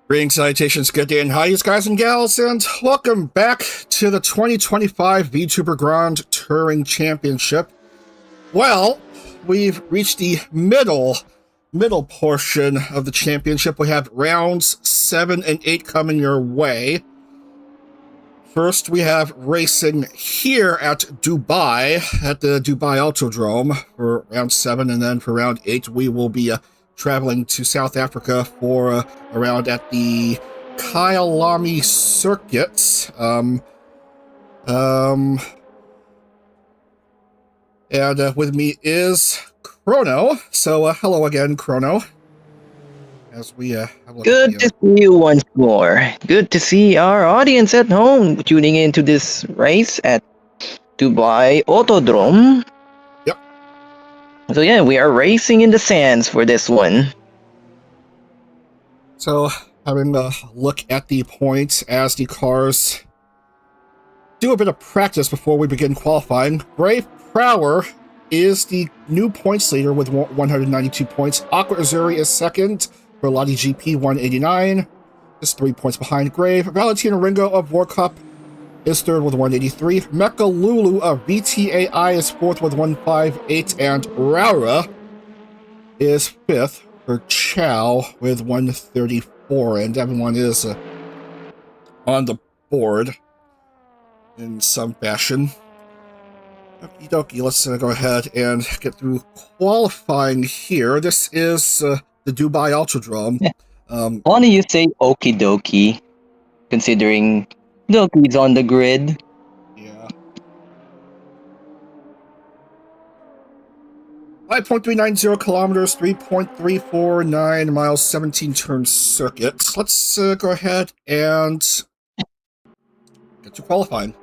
Greetings, salutations, good day, and hi, you guys and gals, and welcome back to the 2025 VTuber Grand Touring Championship. Well, we've reached the middle portion of the championship. We have rounds 7 and 8 coming your way. First, we have racing here at Dubai, at the Dubai Autodrome for round 7, and then for round 8, we will be traveling to South Africa for a round at the Kyalami Circuit. And with me is Chrono. So hello again, Chrono. As we have a look Good at to see you once more. Good to see our audience at home tuning into this race at Dubai Autodrome. Yep. So yeah, we are racing in the sands for this one. So having a look at the points as the cars do a bit of practice before we begin qualifying. Brave Prower is the new points leader with 192 points. Aqua Azuri is second for Lottie GP, 189. Just 3 points behind Grave. Valentina Ringo of War Cup is third with 183. Mecha Lulu of VTAI is fourth with 158. And Raura is fifth for Chow with 134. And everyone is on the board in some fashion. Okie dokie, let's go ahead and get through qualifying here. This is the Dubai Autodrome. Funny you say okie dokie, considering Doki's on the grid. Yeah. 5.390 kilometers, 3.349 miles, 17 turn circuit. Let's go ahead and get to qualifying.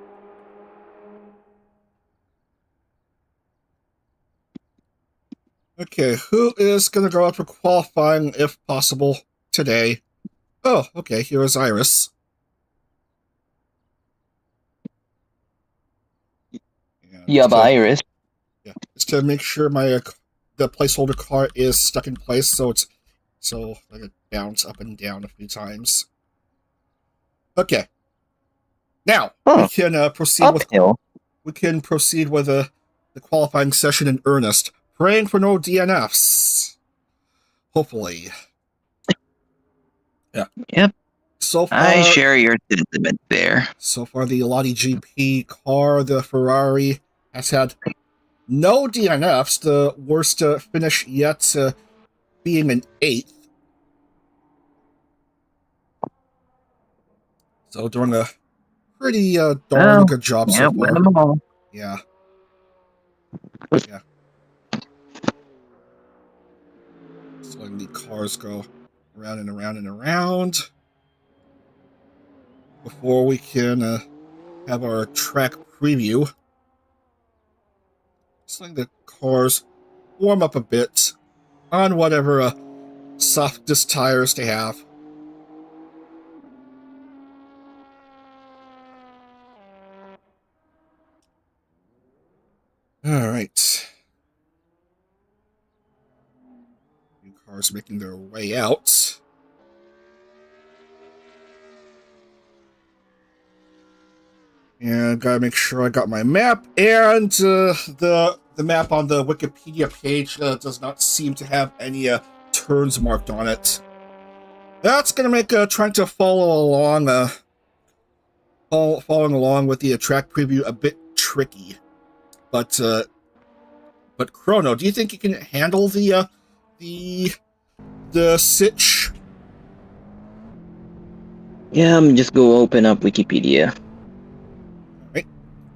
Okay, who is going to go out for qualifying, if possible, today? Oh, okay, here is Iris. Yeah, Iris. Yeah, just to make sure my the placeholder car is stuck in place, so I can bounce up and down a few times. Okay. Now we can proceed uphill. with the qualifying session in earnest. Praying for no DNFs. Hopefully. Yeah. Yep. So far, I share your sentiment there. So far, the Lottie GP car, the Ferrari, has had no DNFs. The worst finish yet being an 8th. So doing a pretty darn good job so far. Yeah. Yeah. Just letting the cars go around and around and around before we can have our track preview. Just letting the cars warm up a bit on whatever softest tires they have. All right. New cars making their way out. And gotta make sure I got my map, and the map on the Wikipedia page does not seem to have any turns marked on it. That's gonna make trying to following along with the track preview a bit tricky. But Chrono, do you think you can handle the sitch? Yeah, I'm just go open up Wikipedia. Alright.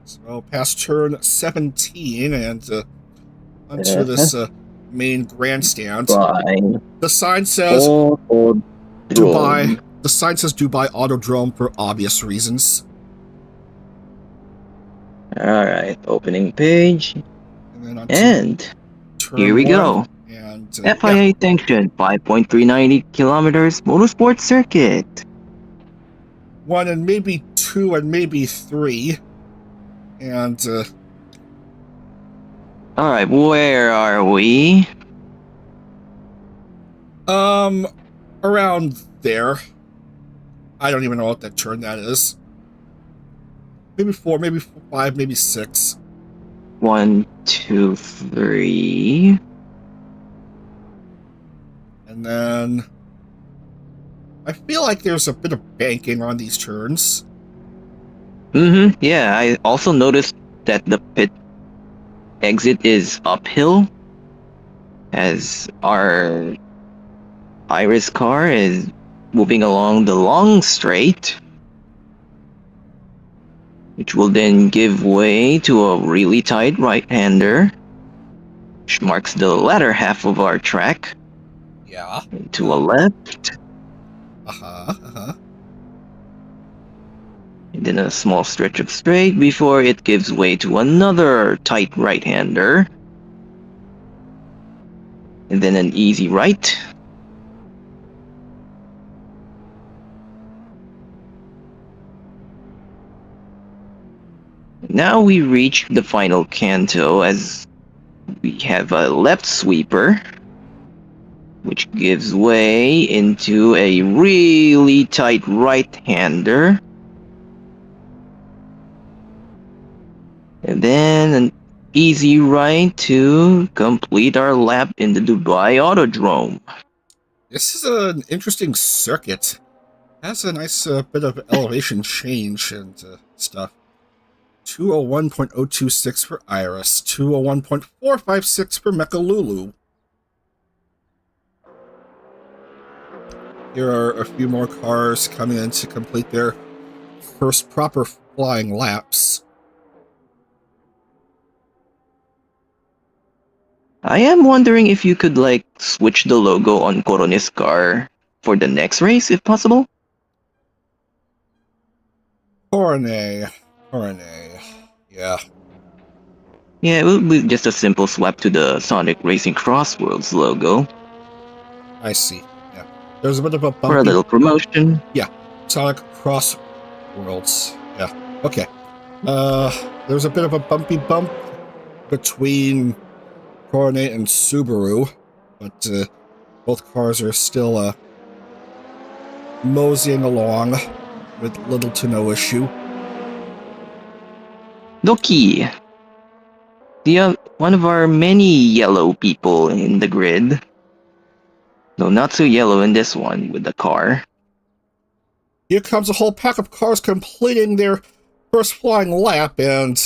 So past turn 17 and onto this main grandstand. Fine. The sign says Dubai. The sign says Dubai Autodrome for obvious reasons. Alright, opening page. And, and here we go. And FIA sanctioned 5.390 kilometers motorsport circuit. 1 and maybe 2 and maybe 3. And alright, where are we? around there. I don't even know what that turn that is. Maybe 4, maybe 5, maybe 6. 1, 2, 3. And then I feel like there's a bit of banking on these turns. Yeah, I also noticed that the pit exit is uphill as our Iris car is moving along the long straight, which will then give way to a really tight right-hander, which marks the latter half of our track. Yeah. And to a left, Uh-huh. and then a small stretch of straight before it gives way to another tight right-hander. And then an easy right. Now we reach the final canto as we have a left sweeper, which gives way into a really tight right-hander. And then an easy right to complete our lap in the Dubai Autodrome. This is an interesting circuit. Has a nice bit of elevation change and stuff. 201.026 for Iris, 201.456 for Mechalulu. Here are a few more cars coming in to complete their first proper flying laps. I am wondering if you could switch the logo on Corone's car for the next race if possible. Corone. Yeah. Yeah, it will be just a simple swap to the Sonic Racing Crossworlds logo. I see. Yeah. There's a bit of a bumpy... For a little promotion. Yeah. Sonic Crossworlds. Yeah. Okay. There's a bit of a bumpy bump between Corone and Subaru, but both cars are still moseying along with little to no issue. Doki, one of our many yellow people in the grid. Though not so yellow in this one with the car. Here comes a whole pack of cars completing their first flying lap and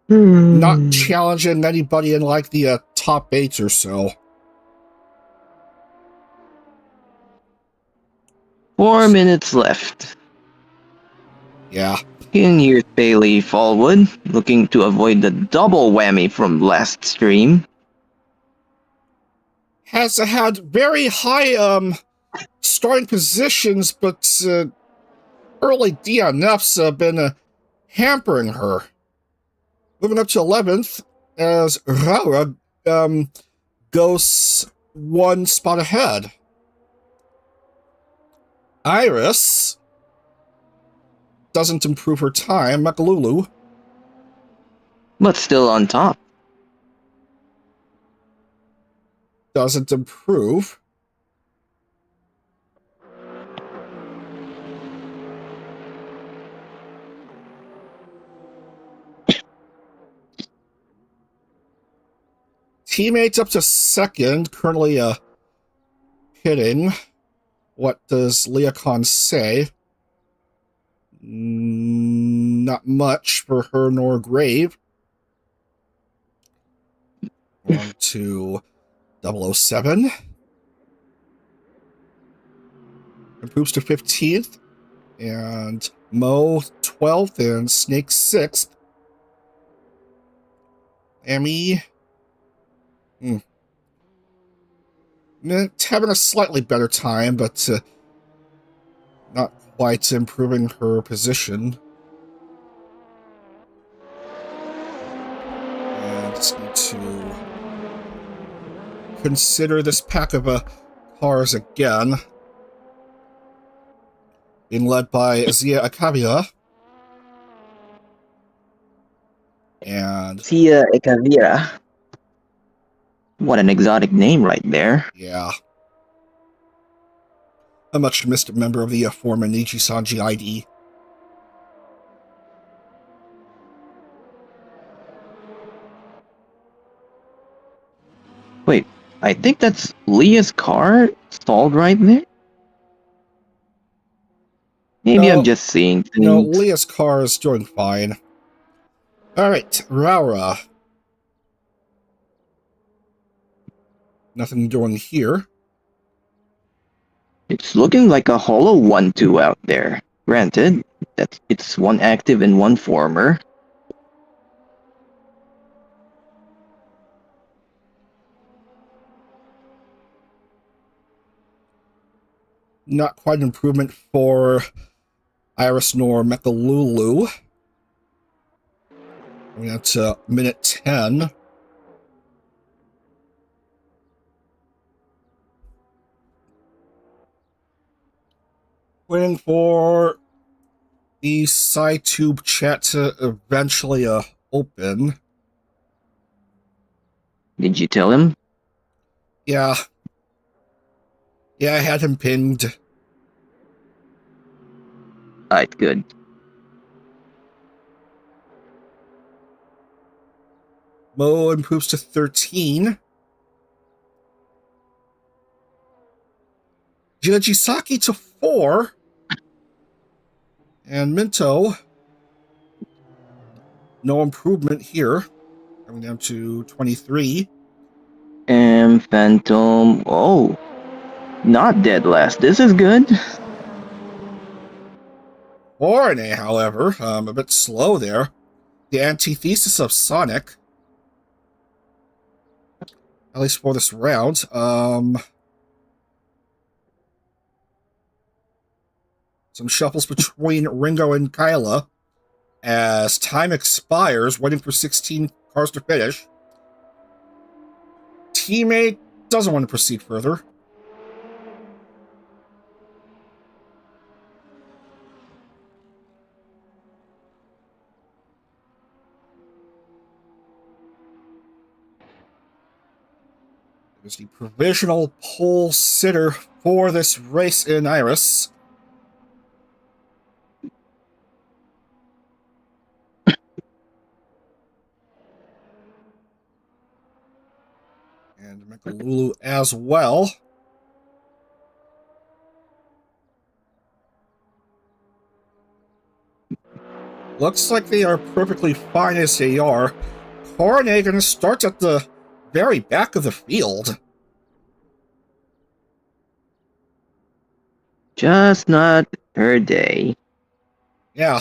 not challenging anybody in like the top 8 or so. 4 minutes left. Yeah. In here's Bailey Fallwood, looking to avoid the double whammy from last stream. Has had very high starting positions, but early DNFs have been hampering her. Moving up to 11th as Rara goes one spot ahead. Iris doesn't improve her time. Mechalulu, But still on top. doesn't improve. Teammates up to second, currently pitting. What does Leacon say? Not much for her nor Grave. On to 007. Improves to 15th. And Mo 12th and Snake 6th. Emmy. Having a slightly better time, but not quite improving her position. And just need to consider this pack of cars again. Being led by Zia Akavia. And Sia Ekavira. What an exotic name right there. yeah. a much missed member of the former Nijisanji ID. Wait, I think that's Leah's car stalled right there? Maybe I'm No, just seeing no, things. Leah's car is doing fine. Alright, Raura. Nothing doing here. It's looking like a hollow 1-2 out there. Granted, that it's one active and one former. Not quite an improvement for Iris nor Mechalulu. I mean, that's minute 10. Waiting for the SciTube chat to eventually open. Did you tell him? Yeah. Yeah, I had him pinged. Alright, good. Mo improves to 13. Jinajisaki to 4. And Minto, no improvement here. Coming down to 23. And Phantom... Oh, not dead last. This is good. Orne, however, a bit slow there. The antithesis of Sonic. At least for this round. Some shuffles between Ringo and Kyla as time expires, waiting for 16 cars to finish. Teammate doesn't want to proceed further. There's the provisional pole sitter for this race in Iris. And Mechalulu as well. Looks like they are perfectly fine as they are. Cornet going to start at the very back of the field. Just not her day. Yeah.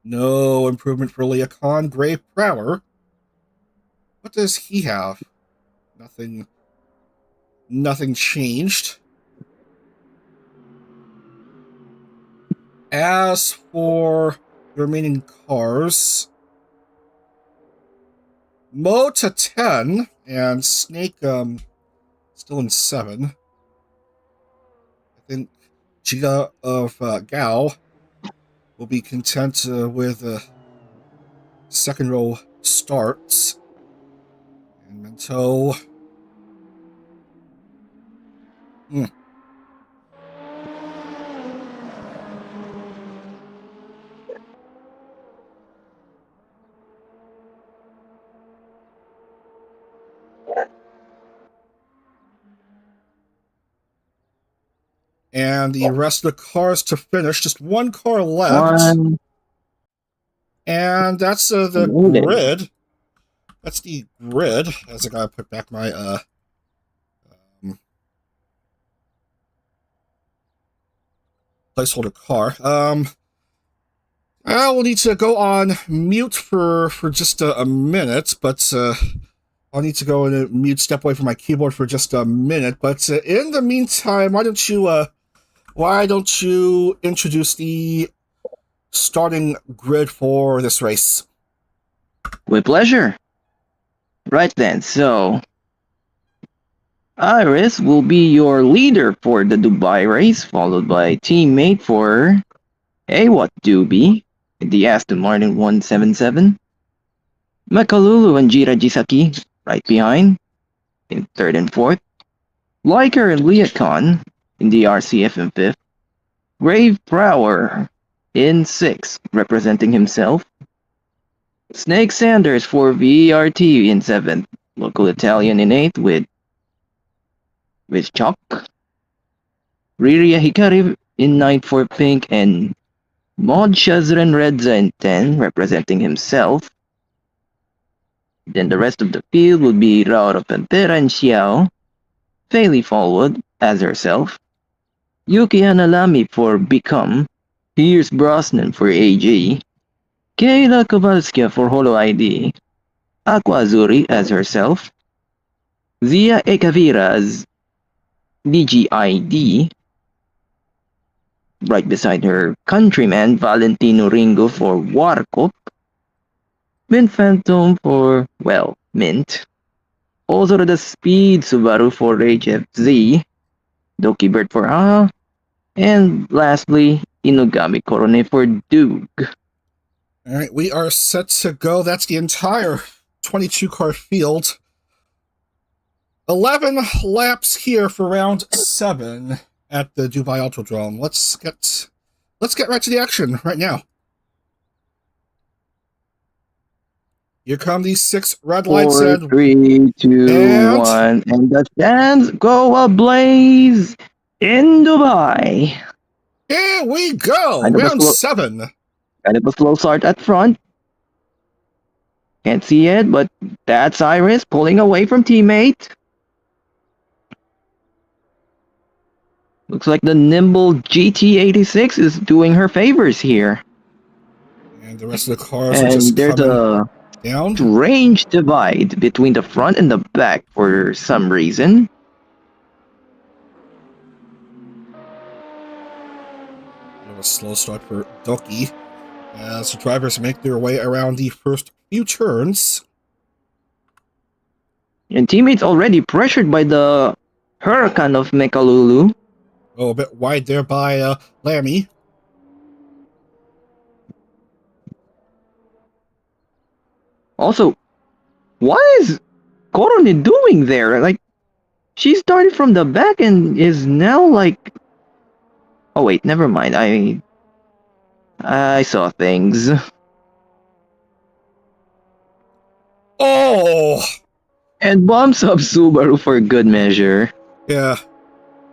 No improvement for Leacon. Gray Prower. What does he have? Nothing. Nothing changed. As for the remaining cars, Mo to 10 and Snake still in 7. I think Giga of Gao will be content with second row starts. And Mento. And the rest of the cars to finish. Just one car left. One. And that's the grid. That's the grid. As I gotta put back my placeholder car. I will need to go on mute for just a minute, but I'll need to go in a mute, step away from my keyboard for just a minute. But in the meantime, why don't you introduce the starting grid for this race? With pleasure. Right then, so Iris will be your leader for the Dubai race, followed by teammate for Awat Doobie, the Aston Martin 177. Mechalulu and Jirajisaki right behind. in third and fourth. Liker and Leacon in the RCF in fifth. Grave Prower in sixth, representing himself. Snake Sanders for VRT in seventh. Local Italian in eighth with Chalk. Riria Hikari in ninth for Pink, and Mod Shazran Redza in 10, representing himself. Then the rest of the field would be Raura Pantera and Xiao. Faili Fallwood as herself. Yuki Hanalami for Become. Pierce Brosnan for AG. Kayla Kowalska for Holo ID. Aqua Azuri as herself. Zia Ekavira as DGID. Right beside her countryman Valentino Ringo for Warkop. Mint Phantom for, well, Mint. Also the Speed Subaru for HFZ. Doki Bird for Aha. And lastly, Inugami Korone for Doog. Alright, we are set to go. That's the entire 22-car field. 11 laps here for round 7 at the Dubai Autodrome. Let's get right to the action right now. Here come these 6 red lights. 4, 3, 2, and 1, and the stands go ablaze in Dubai. Here we go, round 7. Kind of a slow start at front. Can't see it, but that's Iris pulling away from teammate. Looks like the nimble GT86 is doing her favors here. And the rest of the cars are And just there's a down. strange divide between the front and the back for some reason. A slow start for Doki as the drivers make their way around the first few turns. And teammates already pressured by the Huracan of Mekalulu. Oh, a bit wide there by Lammy. Also, what is Korone doing there? Like, she started from the back and is now like... Oh wait, never mind. I saw things. Oh! And bumps up Subaru for good measure. Yeah.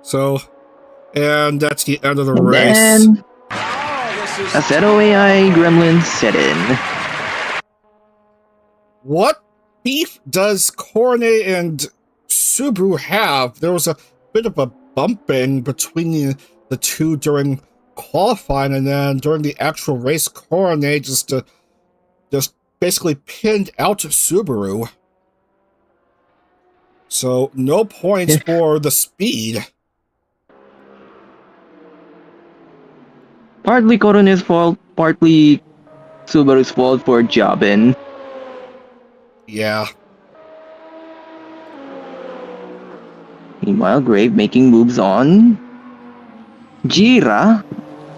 So, and that's the end of the And race. then, Aceto AI Gremlin set in. What beef does Korone and Subaru have? There was a bit of a bumping between the two during qualifying, and then during the actual race, Korone just basically pinned out Subaru. So no points for the speed. Partly Korone's fault, partly Subaru's fault for jobbing. Yeah. Meanwhile, Grave making moves on Jira,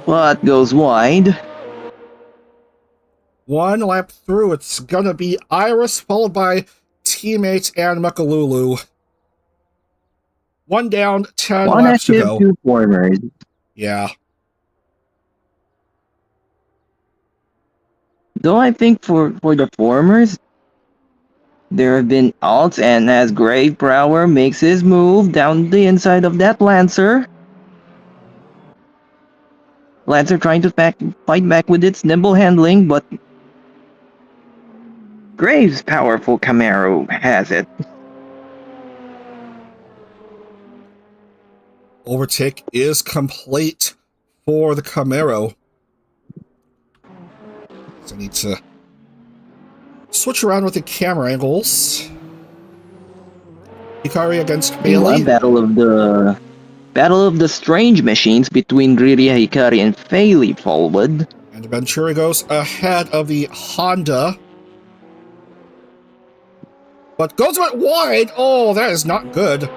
but goes wide. One lap through, it's gonna be Iris, followed by teammates and Mekalulu. 1 down, 10 One laps to active, go. 2 formers. Yeah. Though I think for the formers, there have been alts, and as Grave Brower makes his move down the inside of that Lancer. Lancer trying to fight back with its nimble handling, but Grave's powerful Camaro has it. Overtake is complete for the Camaro. So I need to switch around with the camera angles. Hikari against Bailey. Battle of the strange machines between Riria Hikari and Faili Fallwood. And Venturi goes ahead of the Honda. But goes a bit wide. Oh, that is not good.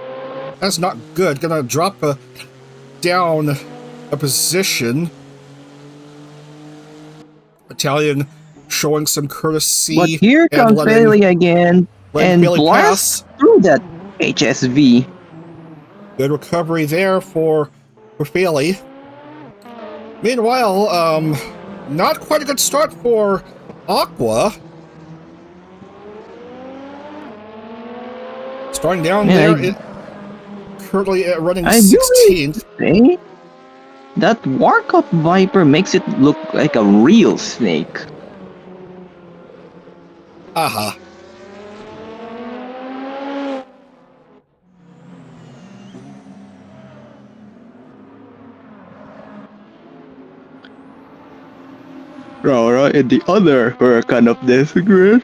That's not good. Gonna drop down a position. Italian showing some courtesy. But here comes Bailey again and blasts through that HSV. Good recovery there for Bailey. Meanwhile, not quite a good start for Aqua. Starting down there, currently running I do 16th. say that Warcop Viper makes it look like a real snake. Aha. Rara and the other were kind of disagree.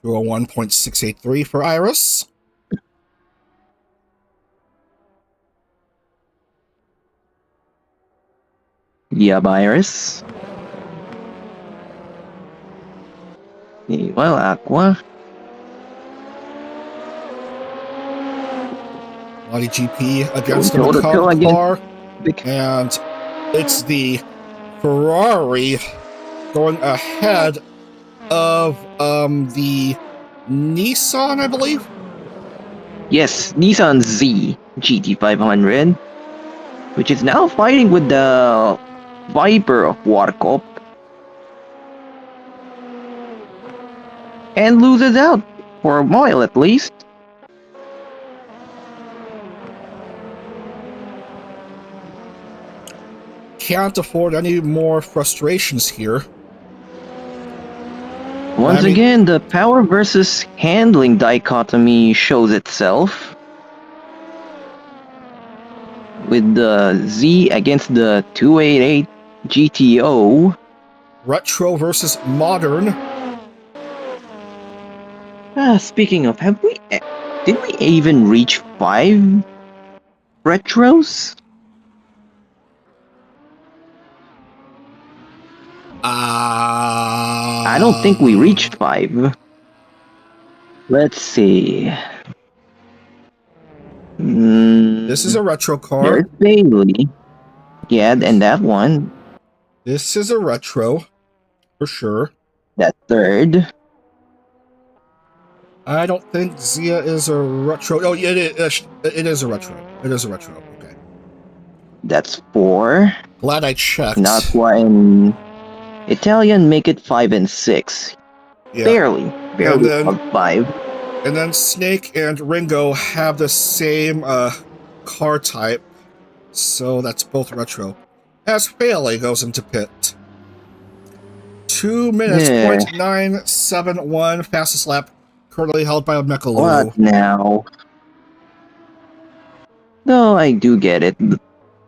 201.683 for Iris. Yeah, Virus. Well, Aqua. Lottie GP against the Toe to toe Macabre against car. And it's the Ferrari going ahead of the Nissan, I believe. Yes, Nissan Z GT500, which is now fighting with the Viper of Warkop, and loses out for a while at least. Can't afford any more frustrations here. Once again, the power versus handling dichotomy shows itself, with the Z against the 288 GTO. Retro versus modern. Speaking of, did we even reach 5 retros? I don't think we reached 5. Let's see. This is a retro car. There's Bailey. Yeah, and that one. This is a retro, for sure. That third. I don't think Zia is a retro. Oh, yeah, it is a retro. It is a retro. Okay. That's 4. Glad I checked. Not one. Italian make it 5 and 6. Yeah. Barely then, 5. And then Snake and Ringo have the same car type, so that's both retro. As Bailey goes into pit. 2 minutes, Yeah. 0.971 fastest lap, currently held by Mechalulu. What now? No, I do get it. The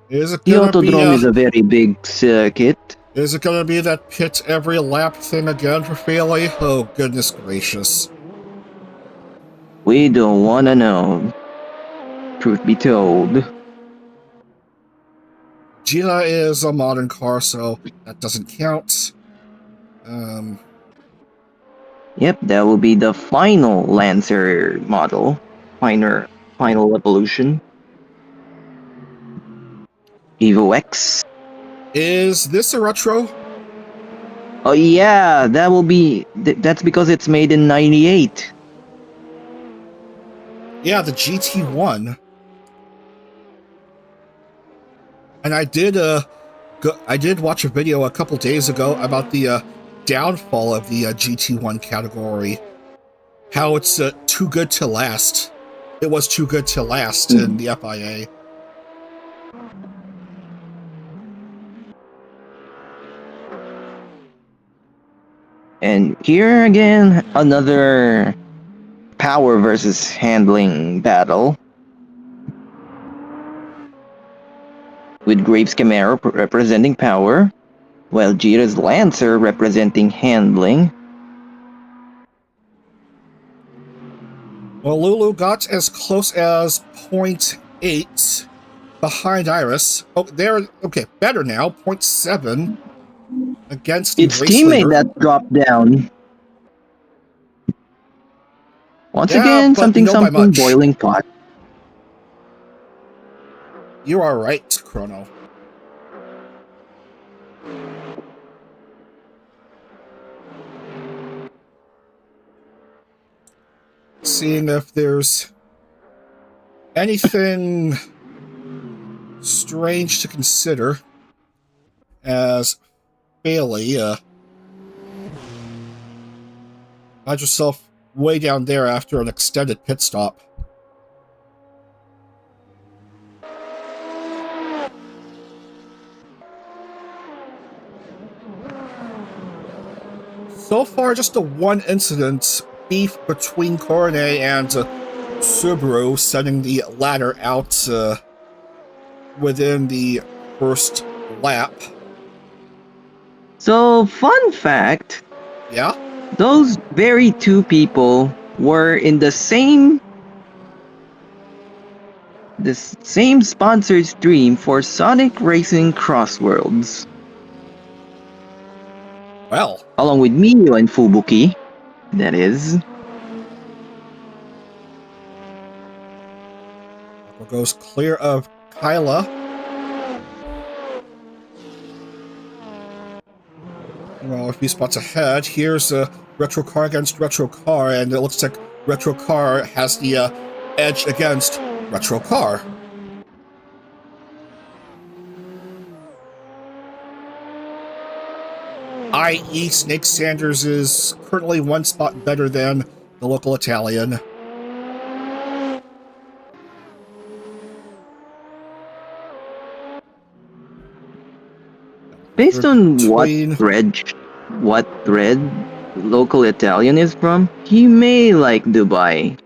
Autodrome is a very big circuit. Is it going to be that pit every lap thing again for Bailey? Oh, goodness gracious. We don't want to know. Truth be told. Gina is a modern car, so that doesn't count. Yep, that will be the final Lancer model. Final evolution. Evo X. Is this a retro? Oh yeah, that will be... that's because it's made in 98. Yeah, the GT1. And I did watch a video a couple days ago about the downfall of the GT1 category. How it's too good to last. It was too good to last in the FIA. And here again, another power versus handling battle. With Graves Camaro representing power, while Jira's Lancer representing handling. Well, Lulu got as close as 0.8 behind Iris. Oh, they're okay, better now, 0.7 against the Its race teammate leader. that dropped down. Once again, something boiling pot. You are right, Chrono. seeing if there's anything strange to consider as Bailey finds herself way down there after an extended pit stop. So far, just the one incident, beef between Coronet and Subaru, sending the latter out within the first lap. So, fun fact, Yeah? those very two people were in the same sponsored stream for Sonic Racing Crossworlds. Well. Along with Miyu and Fubuki, that is. Goes clear of Kyla. Well, a few spots ahead. Here's a Retro Car against Retro Car, and it looks like Retro Car has the edge against Retro Car. i.e. Snake Sanders is currently one spot better than the local Italian. Based on what thread local Italian is from, he may like Dubai.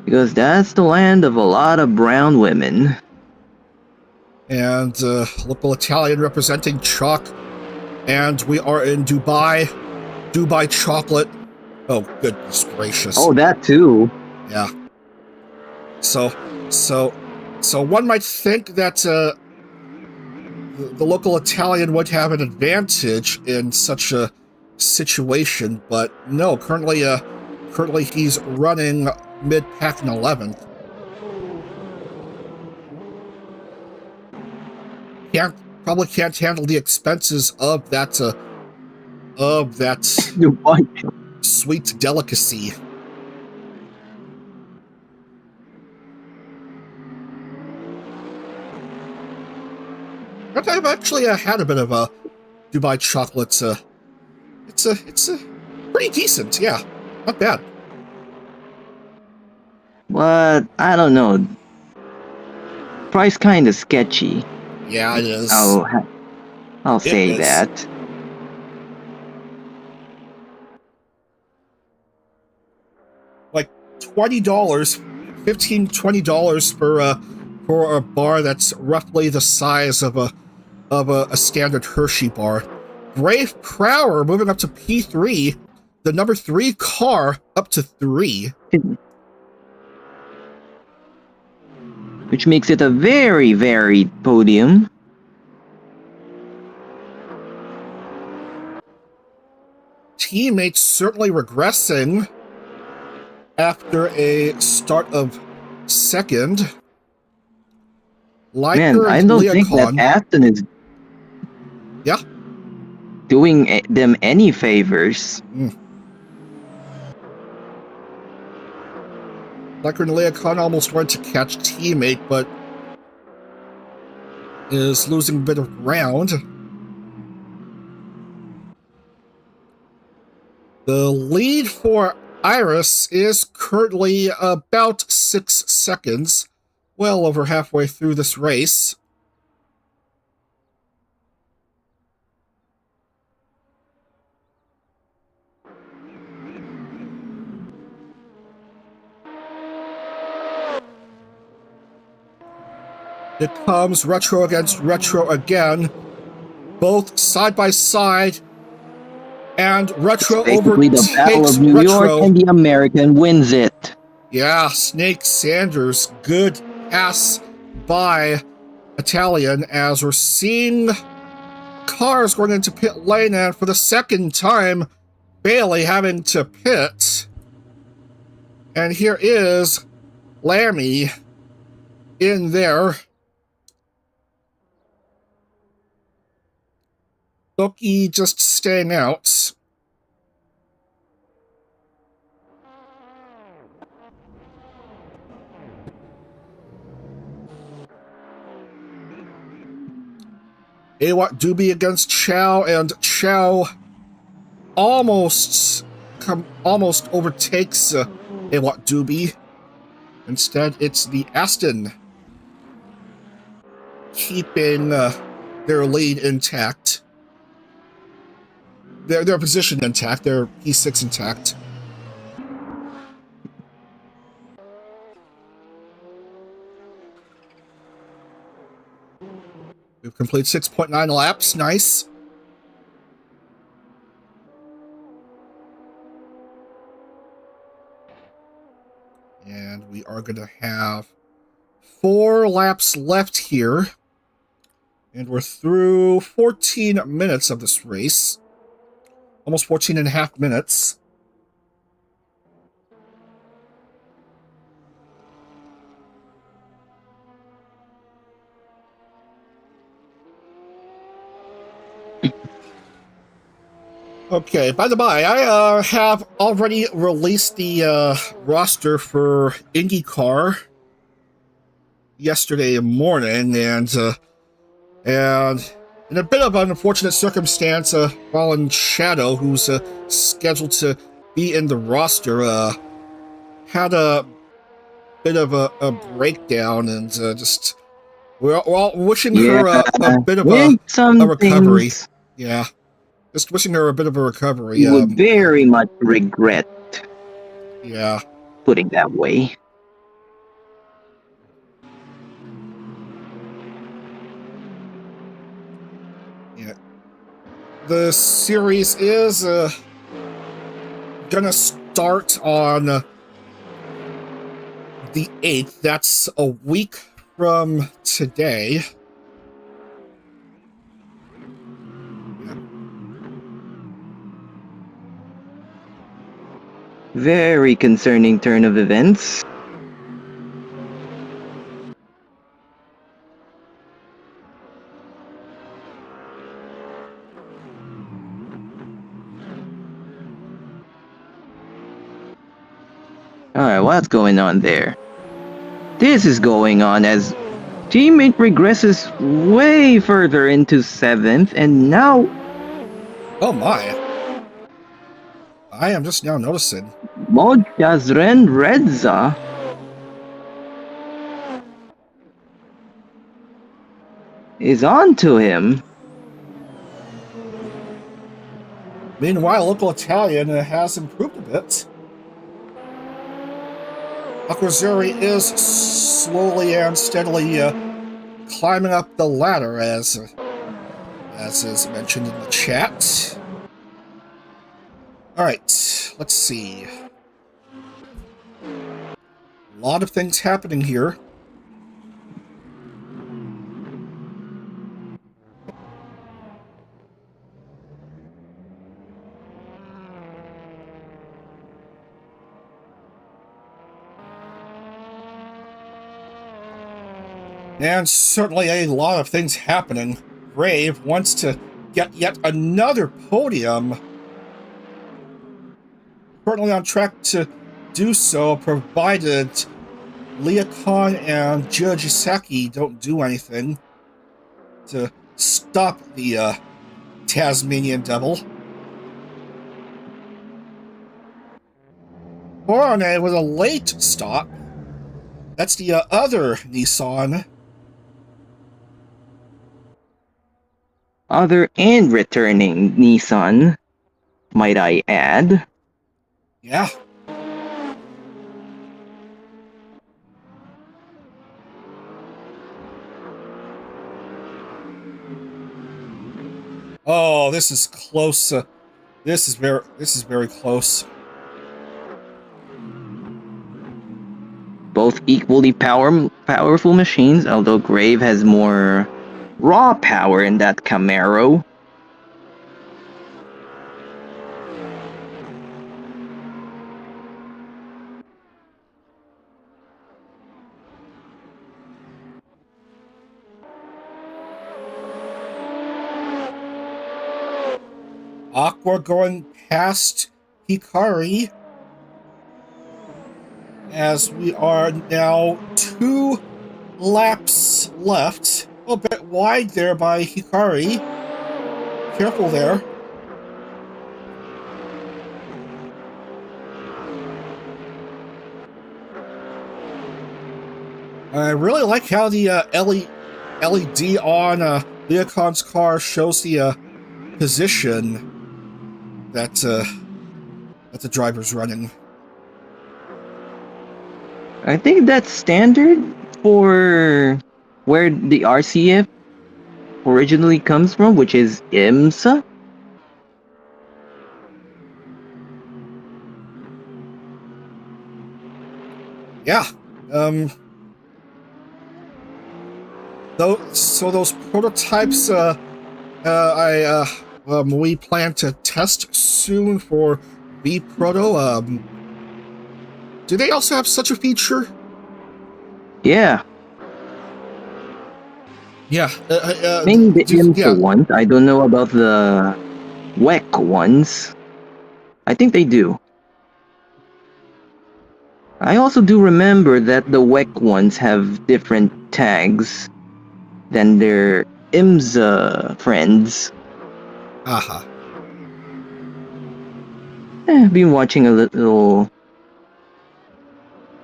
Because that's the land of a lot of brown women. And local Italian representing Chalk. And we are in Dubai. Dubai chocolate. Oh, goodness gracious. Oh, that too. Yeah. So one might think that the local Italian would have an advantage in such a situation, but no. Currently he's running mid-pack in 11th. Probably can't handle the expenses of that sweet delicacy. But I've actually had a bit of a Dubai chocolate. It's pretty decent, yeah, not bad. But I don't know. Price kind of sketchy. Yeah, it is. I'll say that. Like $20, $15-$20 for a bar that's roughly the size of a standard Hershey bar. Brave Prower moving up to P3, the number 3 car up to 3. Which makes it a very varied podium. Teammates certainly regressing after a start of second. Man, I don't think that Aston is doing them any favors. Liker and Leacon almost went to catch teammate, but is losing a bit of ground. The lead for Iris is currently about 6 seconds, well over halfway through this race. It comes Retro against Retro again, both side by side, and Retro overtakes the Battle of New Retro. York, and the American wins it. Yeah, Snake Sanders, good pass by Italian, as we're seeing cars going into pit lane, and for the second time, Bailey having to pit. And here is Lammy in there. Loki just staying out. Awat Dubi against Chow, and Chow almost overtakes Awat Dubi. Instead, it's the Aston keeping their lead intact. Their position intact, their P6 intact. We've completed 6.9 laps. Nice. And we are going to have 4 laps left here. And we're through 14 minutes of this race. Almost 14 and a half minutes. Okay, by the by, I have already released the roster for IndyCar yesterday morning, and in a bit of an unfortunate circumstance, Fallen Shadow, who's scheduled to be in the roster, had a bit of a breakdown, and just we're all wishing her a bit of a recovery. Yeah. Just wishing her a bit of a recovery. You would very much regret. Yeah. Putting that way. Yeah. The series is gonna start on the 8th. That's a week from today. Very concerning turn of events. Alright, what's going on there? This is going on as teammate regresses way further into 7th, and now... Oh my. I am just now noticing. Mojazren Redza is on to him. Meanwhile, local Italian has improved a bit. Aquazuri is slowly and steadily climbing up the ladder, as is mentioned in the chat. Alright, let's see. A lot of things happening here. And certainly a lot of things happening. Brave wants to get yet another podium. Currently on track to do so, provided Leacon and Jujisaki don't do anything to stop the Tasmanian Devil. Horne with a late stop. That's the other Nissan. Other and returning Nissan, might I add. Yeah. Oh, this is close. This is very close. Both equally powerful machines, although Grave has more raw power in that Camaro. Aqua going past Hikari, as we are now 2 laps left. A bit wide there by Hikari. Careful there. I really like how the LED on Leocon's car shows the position that the driver's running. I think that's standard for where the RCF originally comes from, which is IMSA. Yeah. Those prototypes we plan to test soon for vProto. Do they also have such a feature? Yeah. Yeah. Maybe the IMSA ones. I don't know about the WEC ones. I think they do. I also do remember that the WEC ones have different tags than their IMSA friends. Uh-huh. Been watching a little...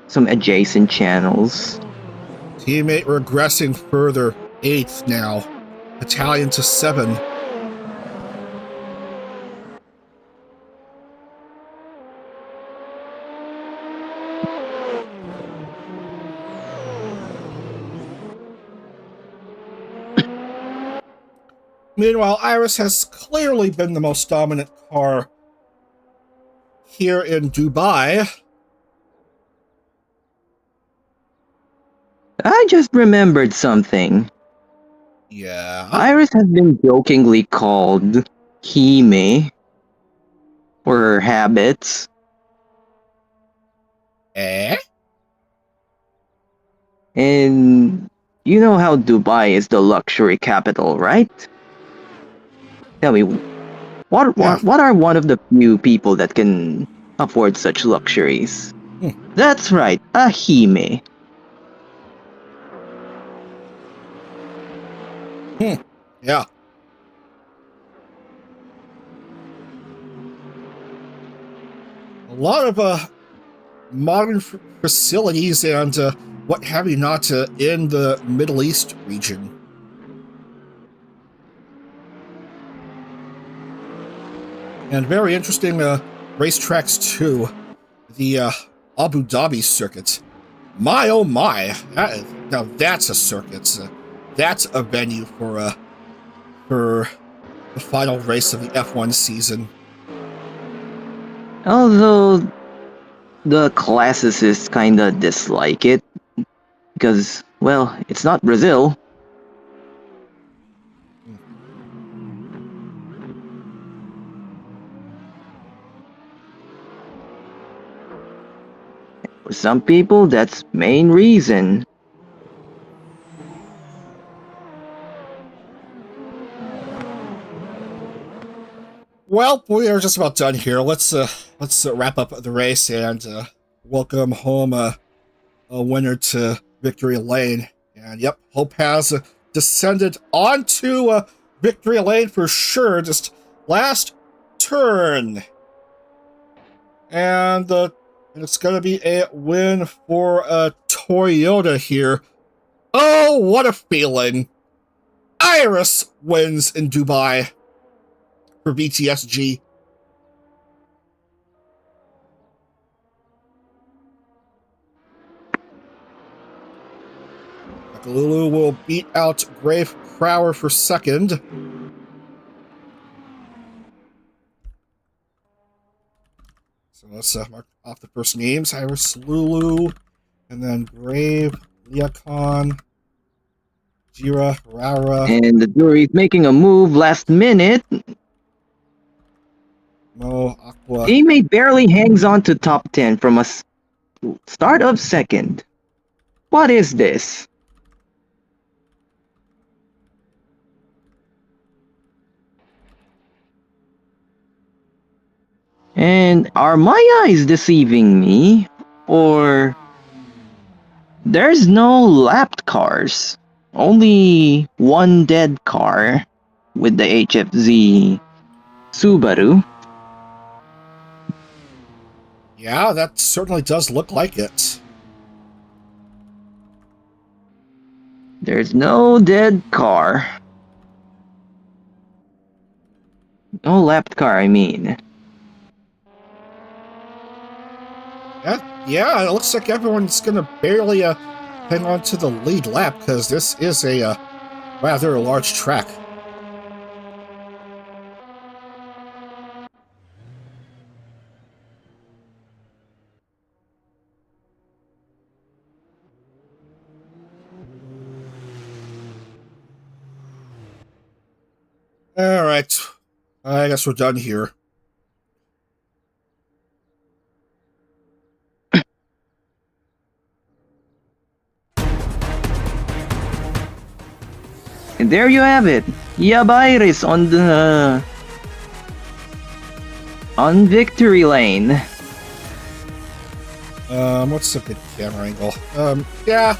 some adjacent channels. Teammate regressing further. 8th now. Italian to 7. Meanwhile, Iris has clearly been the most dominant car here in Dubai. I just remembered something. Yeah. Iris has been jokingly called Hime for her habits. Eh? And you know how Dubai is the luxury capital, right? Tell me, what are one of the few people that can afford such luxuries? That's right, a Hime. Yeah. A lot of modern facilities and what have you not in the Middle East region. And very interesting racetracks too. The Abu Dhabi circuit. My oh my! Now that's a circuit. That's a venue for the final race of the F1 season. Although the classicists kinda dislike it because, well, it's not Brazil. For some people, that's main reason. Well, we are just about done here. Let's wrap up the race and welcome home a winner to victory lane. And yep, Hope has descended onto victory lane for sure. Just last turn, and it's going to be a win for Toyota here. Oh, what a feeling! Iris wins in Dubai for VTSG. Lulu will beat out Grave Crower for second. So let's mark off the first names. Iris, Lulu, and then Grave, Leocon, Jira, Rara. And the jury's making a move last minute. Mo, Aqua. Ime barely hangs on to top 10 from a start of second. What is this? And are my eyes deceiving me? Or there's no lapped cars? Only one dead car with the HFZ Subaru. Yeah, that certainly does look like it. There's no dead car. No lapped car, I mean. Yeah, it looks like everyone's gonna barely hang on to the lead lap, because this is a rather large track. Alright, I guess we're done here. And there you have it. Yabairis on victory lane. What's a good camera angle? Yeah,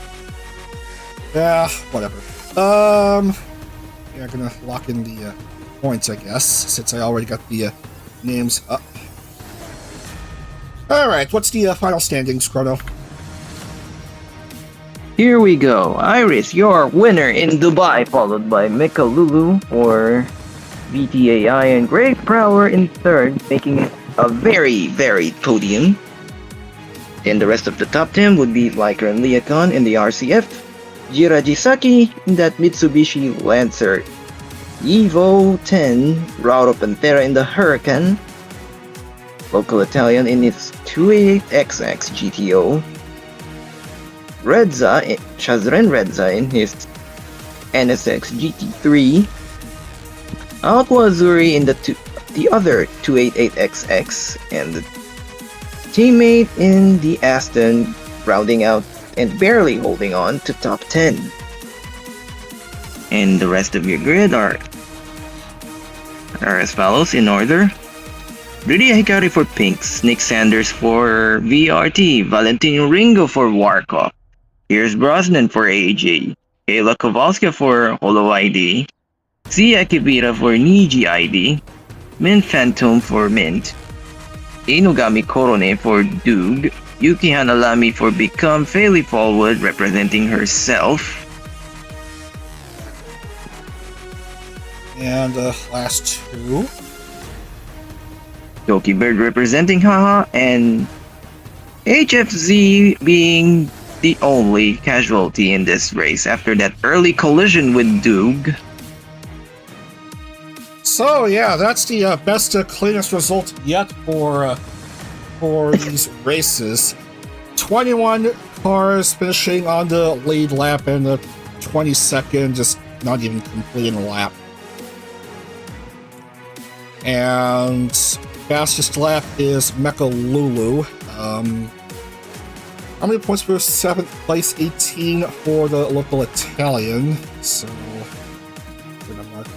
whatever. Yeah, I'm gonna lock in the points, I guess, since I already got the names up. Alright, what's the final standings, Chrono? Here we go. Iris, your winner in Dubai, followed by Mika Lulu for VTAI and Greg Prower in third, making it a very, very podium. Then the rest of the top 10 would be Liker and Leacon in the RCF, Jirajisaki in that Mitsubishi Lancer, Evo 10, Rauro Pantera in the Huracan, Local Italian in its 288XX GTO, Shazren Redza in his NSX GT3, Aqua Azzurri in the other 288XX, and the teammate in the Aston rounding out and barely holding on to top 10. And the rest of your grid are as follows in order. Rudy Hikari for Pinks, Nick Sanders for VRT, Valentino Ringo for Warkov, Piers Brosnan for AJ, Kayla Kowalska for Holo ID, Zia Kibira for Niji ID, Mint Phantom for Mint, Inugami Korone for Doog, Yuki Hanalami for Become Fairly Forward representing herself, And last two. Yoki Bird representing Haha, and HFZ being the only casualty in this race after that early collision with Doog. So yeah, that's the best, cleanest result yet for these races. 21 cars finishing on the lead lap, and the 22nd just not even completing a lap. And fastest lap is Mecha Lulu. How many points for 7th place? 18 for the local Italian. So we're gonna mark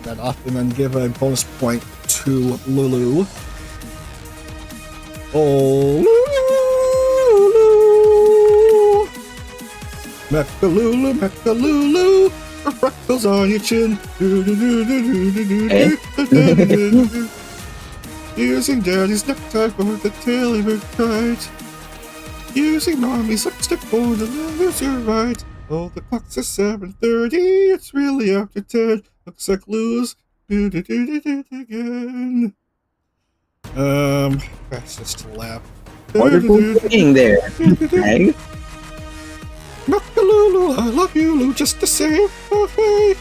that off and then give a bonus point to Lulu. Oh, Lulu! Mecha Lulu, Mecha Lulu! Freckles on your chin. Using daddy's necktie for the tail of your kite. Using mommy's lipstick for the lose your right. Oh, the clock's at 7:30. It's really after 10. Looks like lose. Again. Fastest lap. Wonderful singing there. Hey. Makalulu, I love you, Lou, just the same. Oh, hey.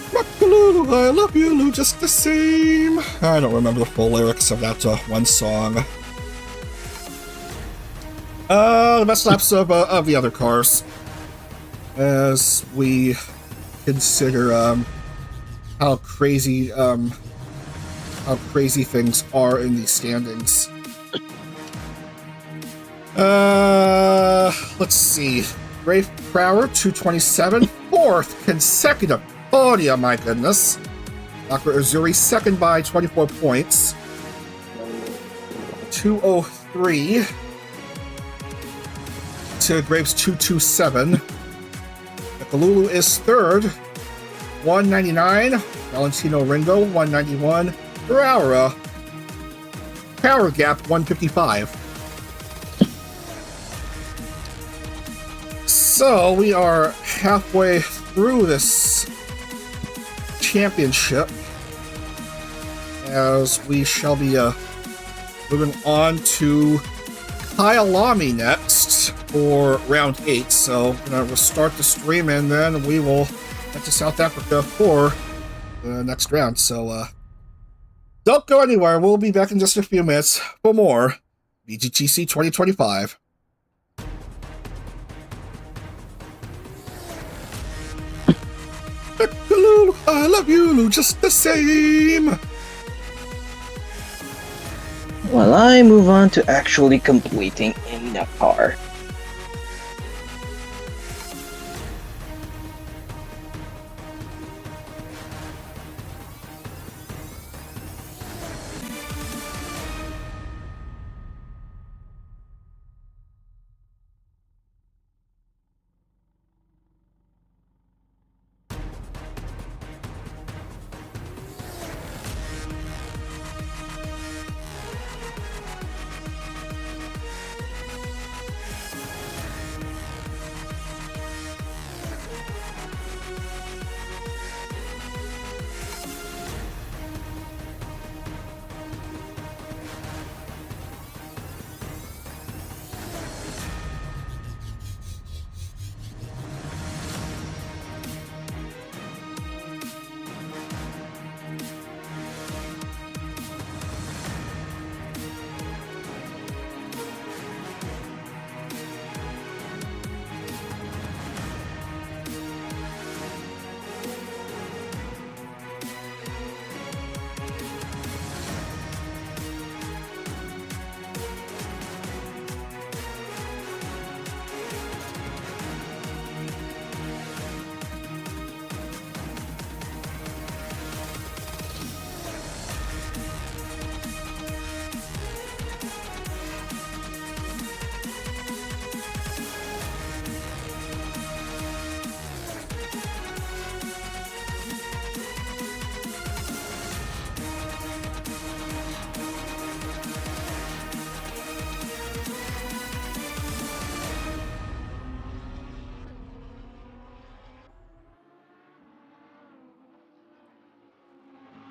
Makalulu, I love you, Lou, just the same. I don't remember the full lyrics of that one song. The best laps of the other cars, as we consider how crazy things are in these standings. Let's see. Rafe Prower, 227, 4th consecutive podium, my goodness. Dr. Azzurri, second by 24 points. 203 to Graves 227. Kalulu is third, 199. Valentino Ringo, 191. Ferrara, power gap, 155. So we are halfway through this championship, as we shall be moving on to Kyalami next for round 8. So we'll start the stream and then we will head to South Africa for the next round. So don't go anywhere. We'll be back in just a few minutes for more VGTC 2025. Lulu, I love you, Lulu, just the same. While I move on to actually completing in the car.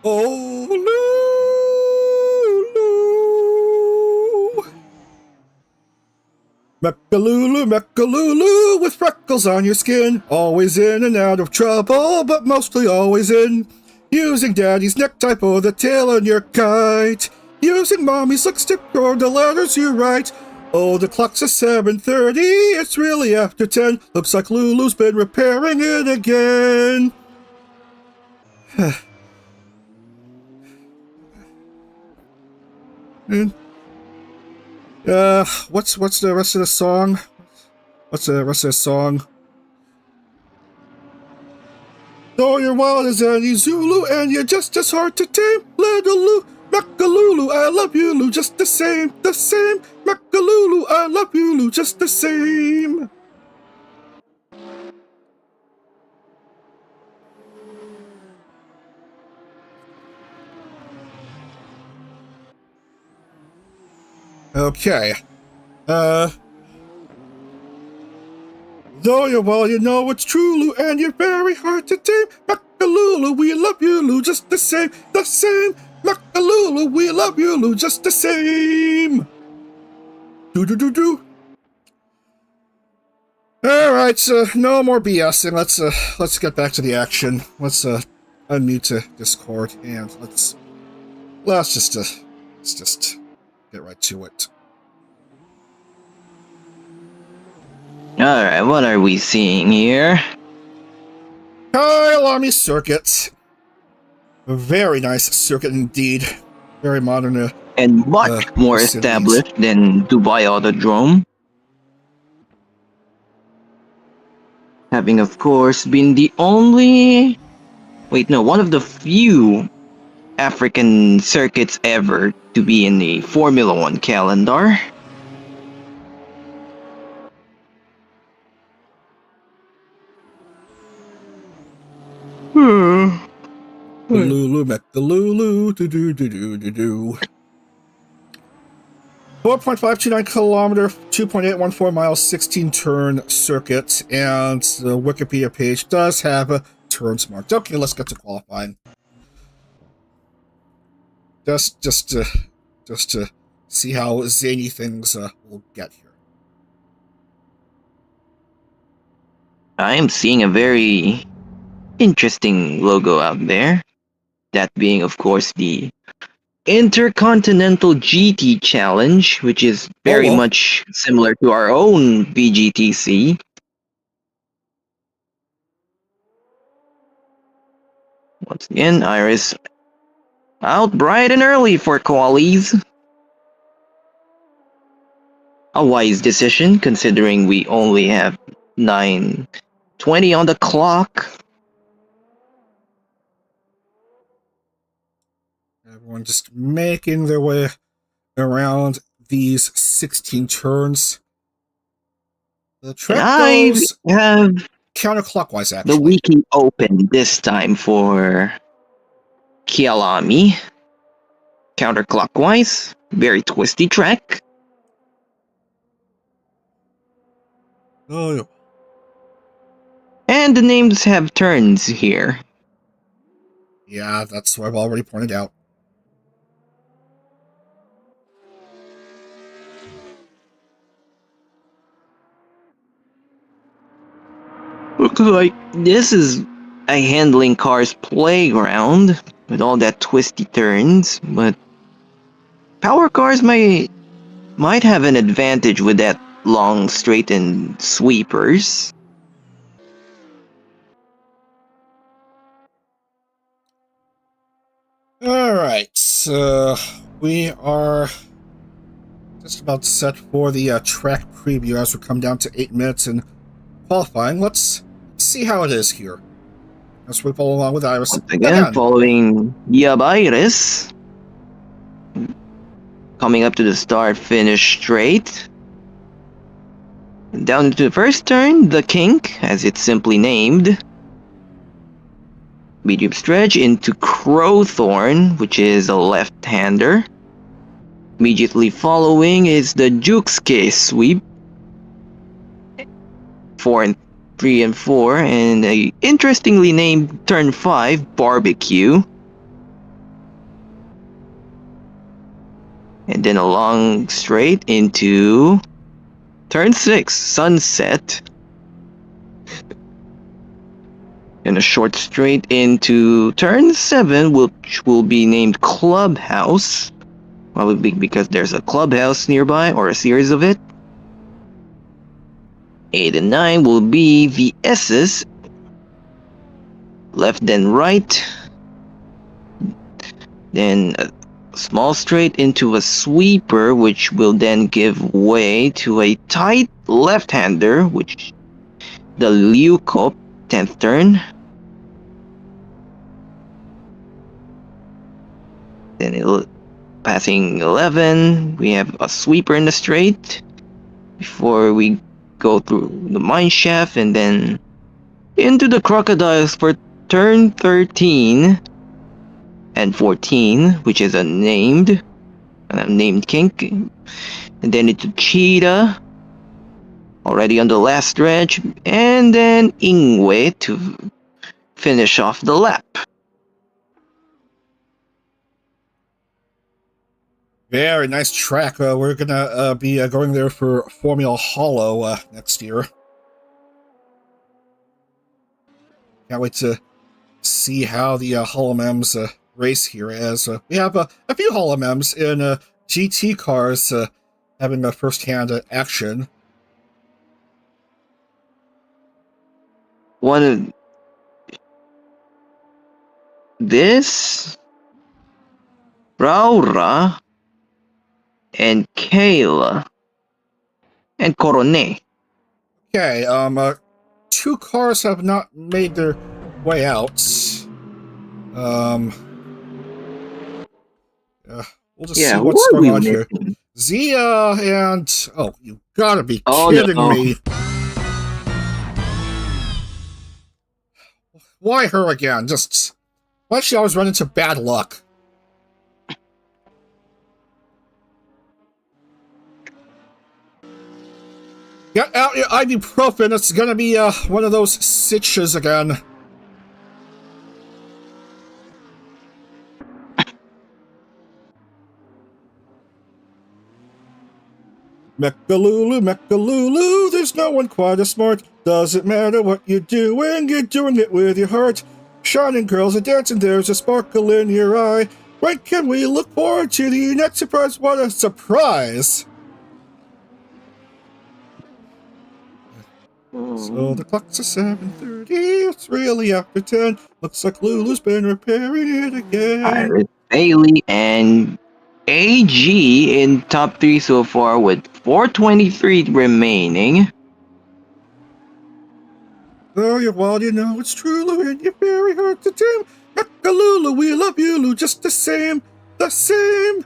Oh, Lulu. Mechalulu, Mechalulu, with freckles on your skin. Always in and out of trouble, but mostly always in. Using daddy's necktie for the tail on your kite. Using mommy's lipstick for the letters you write. Oh, the clock's at 7:30, it's really after 10. Looks like Lulu's been repairing it again. What's the rest of the song? What's the rest of the song? Though you're wild as any Zulu and you're just as hard to tame, little Lou, Mechalulu, I love you, Lou, just the same, Mechalulu, I love you, Lou, just the same. Okay. Though you're well, you know it's true, Lou, and you're very hard to tame. Mechalulu, we love you, Lou, just the same. Mechalulu, we love you, Lou, just the same. Do. All right, so no more BSing. Let's get back to the action. Let's unmute to Discord and let's just get right to it. Alright, what are we seeing here? Kyalami Circuit. A very nice circuit indeed. Very modern. And much more established than Dubai Autodrome. Having, of course, been the only... one of the few African circuits ever to be in the Formula 1 calendar. the Lulu, met the Lulu, do do do do do do. 4.529 kilometer, 2.814 miles, 16 turn circuit, and the Wikipedia page does have turns marked. Okay, let's get to qualifying. Just to see how zany things will get here. I am seeing a very interesting logo out there. That being, of course, the Intercontinental GT Challenge, which is very much similar to our own VGTC. Once again, Iris out bright and early for qualies. A wise decision, considering we only have 9:20 on the clock. Everyone just making their way around these 16 turns. The track goes counterclockwise, actually. The wiki open this time for Kyalami. Counterclockwise. Very twisty track. Oh, yeah. And the names have turns here. Yeah, that's what I've already pointed out. Looks like this is a handling car's playground with all that twisty turns, but power cars might have an advantage with that long straightened sweepers. Alright, so we are just about set for the track preview as we come down to 8 minutes in qualifying. Let's see how it is here as we follow along with Iris. Once again, following Iris. Coming up to the start-finish straight. Down into the first turn, the kink, as it's simply named. Medium stretch into Crowthorn, which is a left-hander. Immediately following is the Jukeske sweep. 3 and 4, and a interestingly named turn 5, Barbecue. And then a long straight into turn 6, Sunset. And a short straight into turn 7, which will be named Clubhouse. Probably because there's a clubhouse nearby, or a series of it. 8 and 9 will be the S's. Left then right. Then a small straight into a sweeper, which will then give way to a tight left-hander, which the Liukop, 10th turn. Then it'll passing 11, we have a sweeper in the straight before we go through the mine shaft and then into the crocodiles for turn 13 and 14, which is a named kink, and then into Cheetah already on the last stretch, and then Ingwe to finish off the lap. Very nice track. We're gonna be going there for Formula Hollow next year. Can't wait to see how the Holomems race here, as we have a few Holomems in GT cars having a first-hand action. One of this Raura and Kayla and Corone. Okay, two cars have not made their way out. We'll just see what's going on here. Zia and... Oh, you gotta be kidding me. Why her again? Just... Why does she always run into bad luck? Get out your ibuprofen. It's gonna be one of those sitches again. Mechalulu, Mechalulu, there's no one quite as smart. Doesn't matter what you're doing it with your heart. Shining girls are dancing, there's a sparkle in your eye. When can we look forward to the next surprise? What a surprise! So the clock's at 7:30, it's really after 10. Looks like Lulu's been repairing it again. Iris, Bailey, and AG in top 3 so far with 423 remaining. Oh, you're wild, you know it's true, Lou, and you're very hard to tame. Lulu, we love you, Lou, just the same. The same.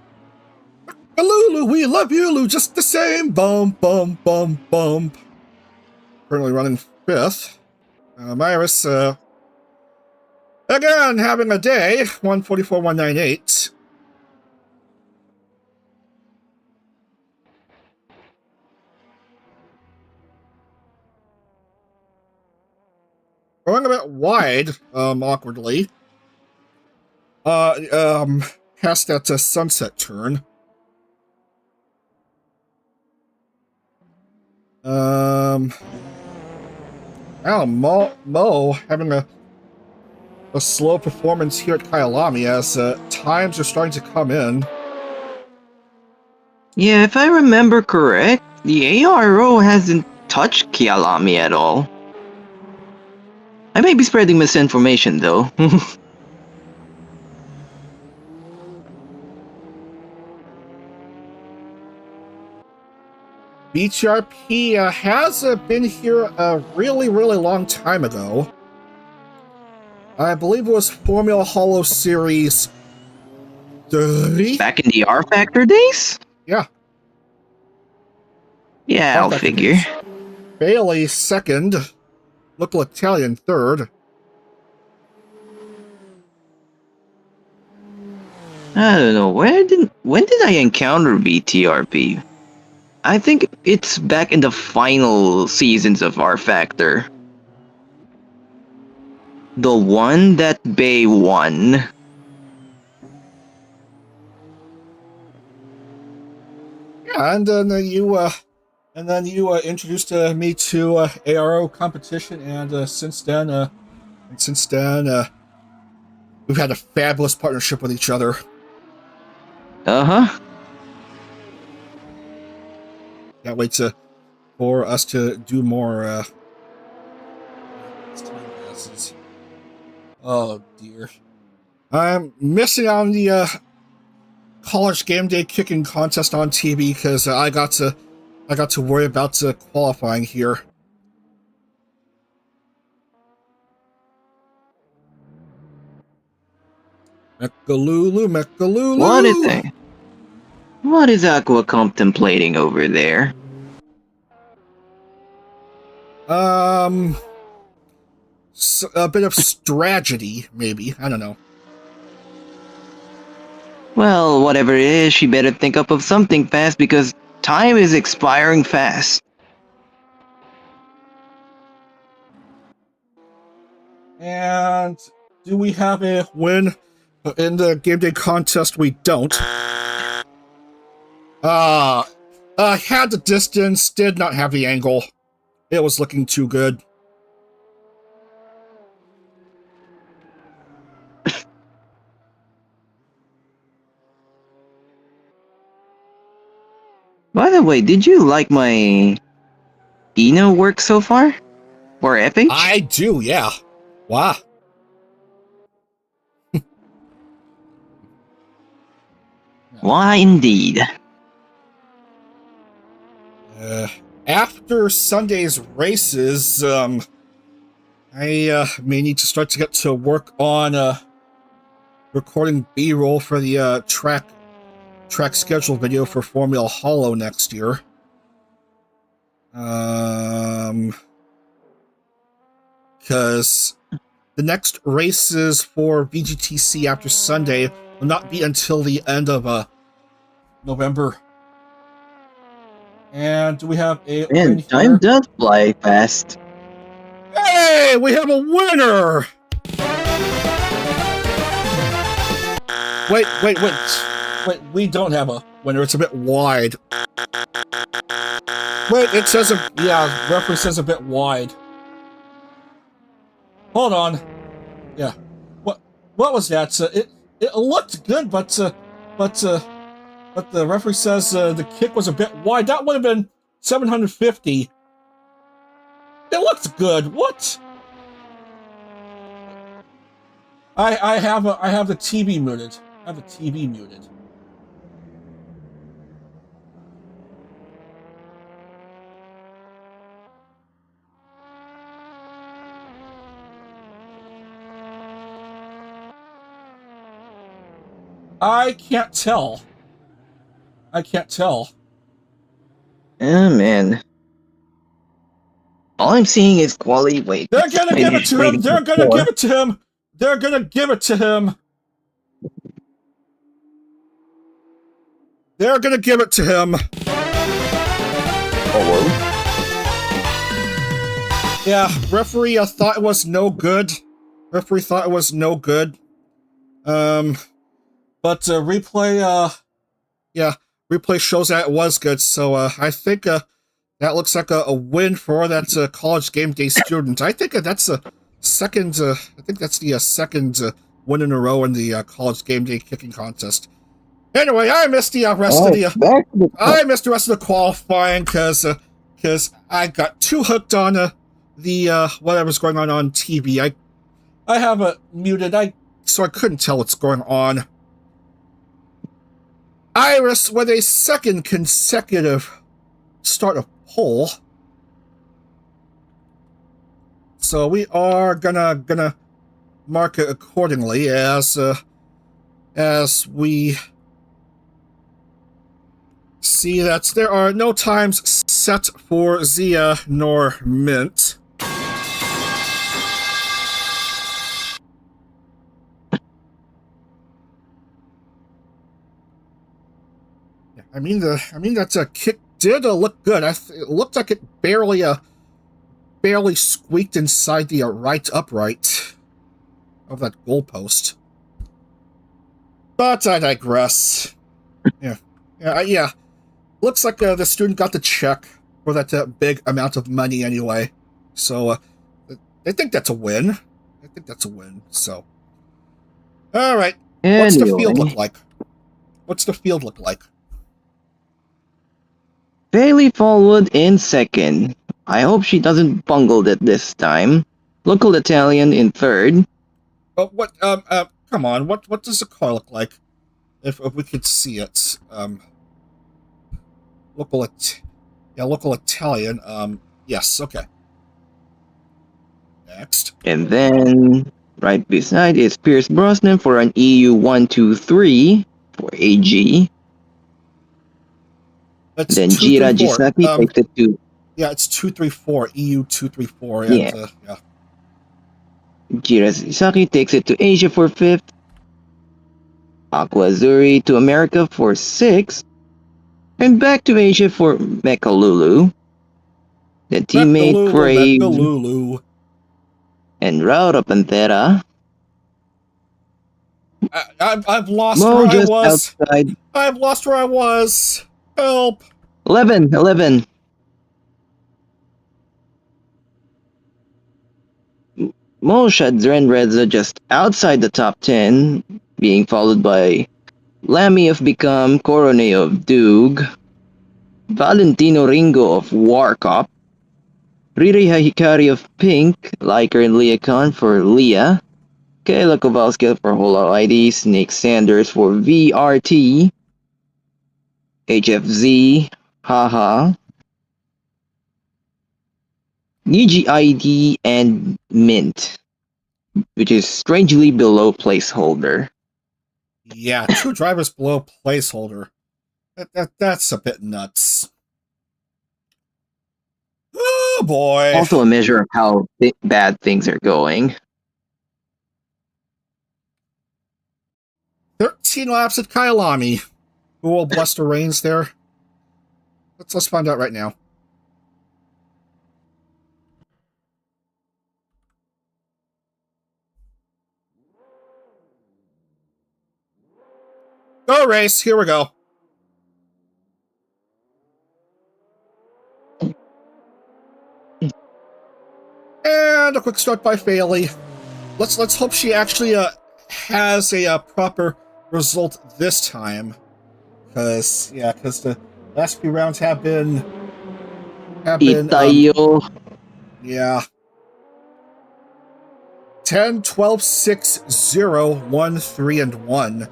Lulu, we love you, Lou, just the same. Bump, bump, bump, bump. Currently running 5th. Iris, again, having a day. 144, 198. Going a bit wide, awkwardly. Past that sunset turn. Mo having a slow performance here at Kyalami as times are starting to come in. Yeah, if I remember correct, the ARO hasn't touched Kyalami at all. I may be spreading misinformation though. VTRP has been here a really, really long time ago. I believe it was Formula Hollow Series 3? Back in the R Factor days? Yeah. Yeah, I'll figure. Days. Bailey 2nd. Local Italian 3rd. I don't know, when did I encounter VTRP? I think it's back in the final seasons of R Factor. The one that Bay won. Yeah, and then you introduced me to ARO competition, and since then we've had a fabulous partnership with each other. Uh-huh. Can't wait for us to do more. Oh dear, I'm missing out on the college game day kicking contest on TV because I got to worry about qualifying here. Mechalulu, Mechalulu. What is Aqua contemplating over there? A bit of strategy, maybe. I don't know. Well, whatever it is, she better think up of something fast because time is expiring fast. And do we have a win in the game day contest? We don't. Had the distance, did not have the angle. It was looking too good. By the way, did you like my Eno work so far? Or FH? I do, yeah. Wow. Why indeed. After Sunday's races, I may need to start to get to work on recording B-roll for the track schedule video for Formula Hollow next year. Because the next races for VGTC after Sunday will not be until the end of November. And do we have a win Man, here? time does fly fast. Hey, we have a winner! Wait, we don't have a winner. It's a bit wide. Wait, it says referee says a bit wide. Hold on. Yeah. What was that? It looked good, but the referee says the kick was a bit wide. That would have been 750. It looked good. What? I have the TV muted. I have the TV muted. I can't tell. Oh man. All I'm seeing is quality. Wait. They're gonna give it to him. They're gonna give it to him. They're gonna give it to him. They're gonna give it to him. Oh, yeah, referee thought it was no good. Referee thought it was no good. But replay, replay shows that it was good. So I think that looks like a win for that college game day student. I think that's a second. I think that's the second win in a row in the college game day kicking contest. Anyway, I missed the rest of the. I missed the rest of the qualifying because I got too hooked on the whatever's going on TV. I have it muted. So I couldn't tell what's going on. Iris with a second consecutive start of pole. So we are gonna mark it accordingly as we see that there are no times set for Zia nor Mint. I mean that kick did look good. It looked like it barely squeaked inside the right upright of that goalpost. But I digress. Yeah. Looks like the student got the check for that big amount of money anyway. So I think that's a win. So, all right. anyway. What's the field look like? Bailey Fallwood in second. I hope she doesn't bungle it this time. Local Italian in third. Oh, come on. What does the car look like? If we could see it. Local Italian. Yes, okay. Next. And then right beside is Pierce Brosnan for an EU 123 for AG. That's Then Jira Jisaki takes it to. Yeah, it's 234, EU 234. And, yeah. Jira Jisaki takes it to Asia for 5th. Aqua Azuri to America for 6th. And back to Asia for Mekalulu. The teammate Crave. Mekalulu. And Raura Pantera. I've lost where I was. Outside. I've lost where I was. Help. 11. Moshad Zrenredza just outside the top 10, being followed by Lamy of Become, Corone of Doog, Valentino Ringo of Warcop, Riri Hikari of Pink, Liker and Leacon for Leah, Kayla Kowalski for Holo ID, Snake Sanders for VRT, HFZ, Haha, Niji ID, and Mint, which is strangely below placeholder. Yeah, 2 drivers below placeholder. That's a bit nuts. Oh boy. Also a measure of how bad things are going. 13 laps at Kyalami. Who will bless the reins there? Let's find out right now. Go race, here we go. And a quick start by Bailey. Let's hope she actually has a proper result this time. Because the last few rounds have been Itayo. yeah. 10, 12, 6, 0, 1, 3, and 1.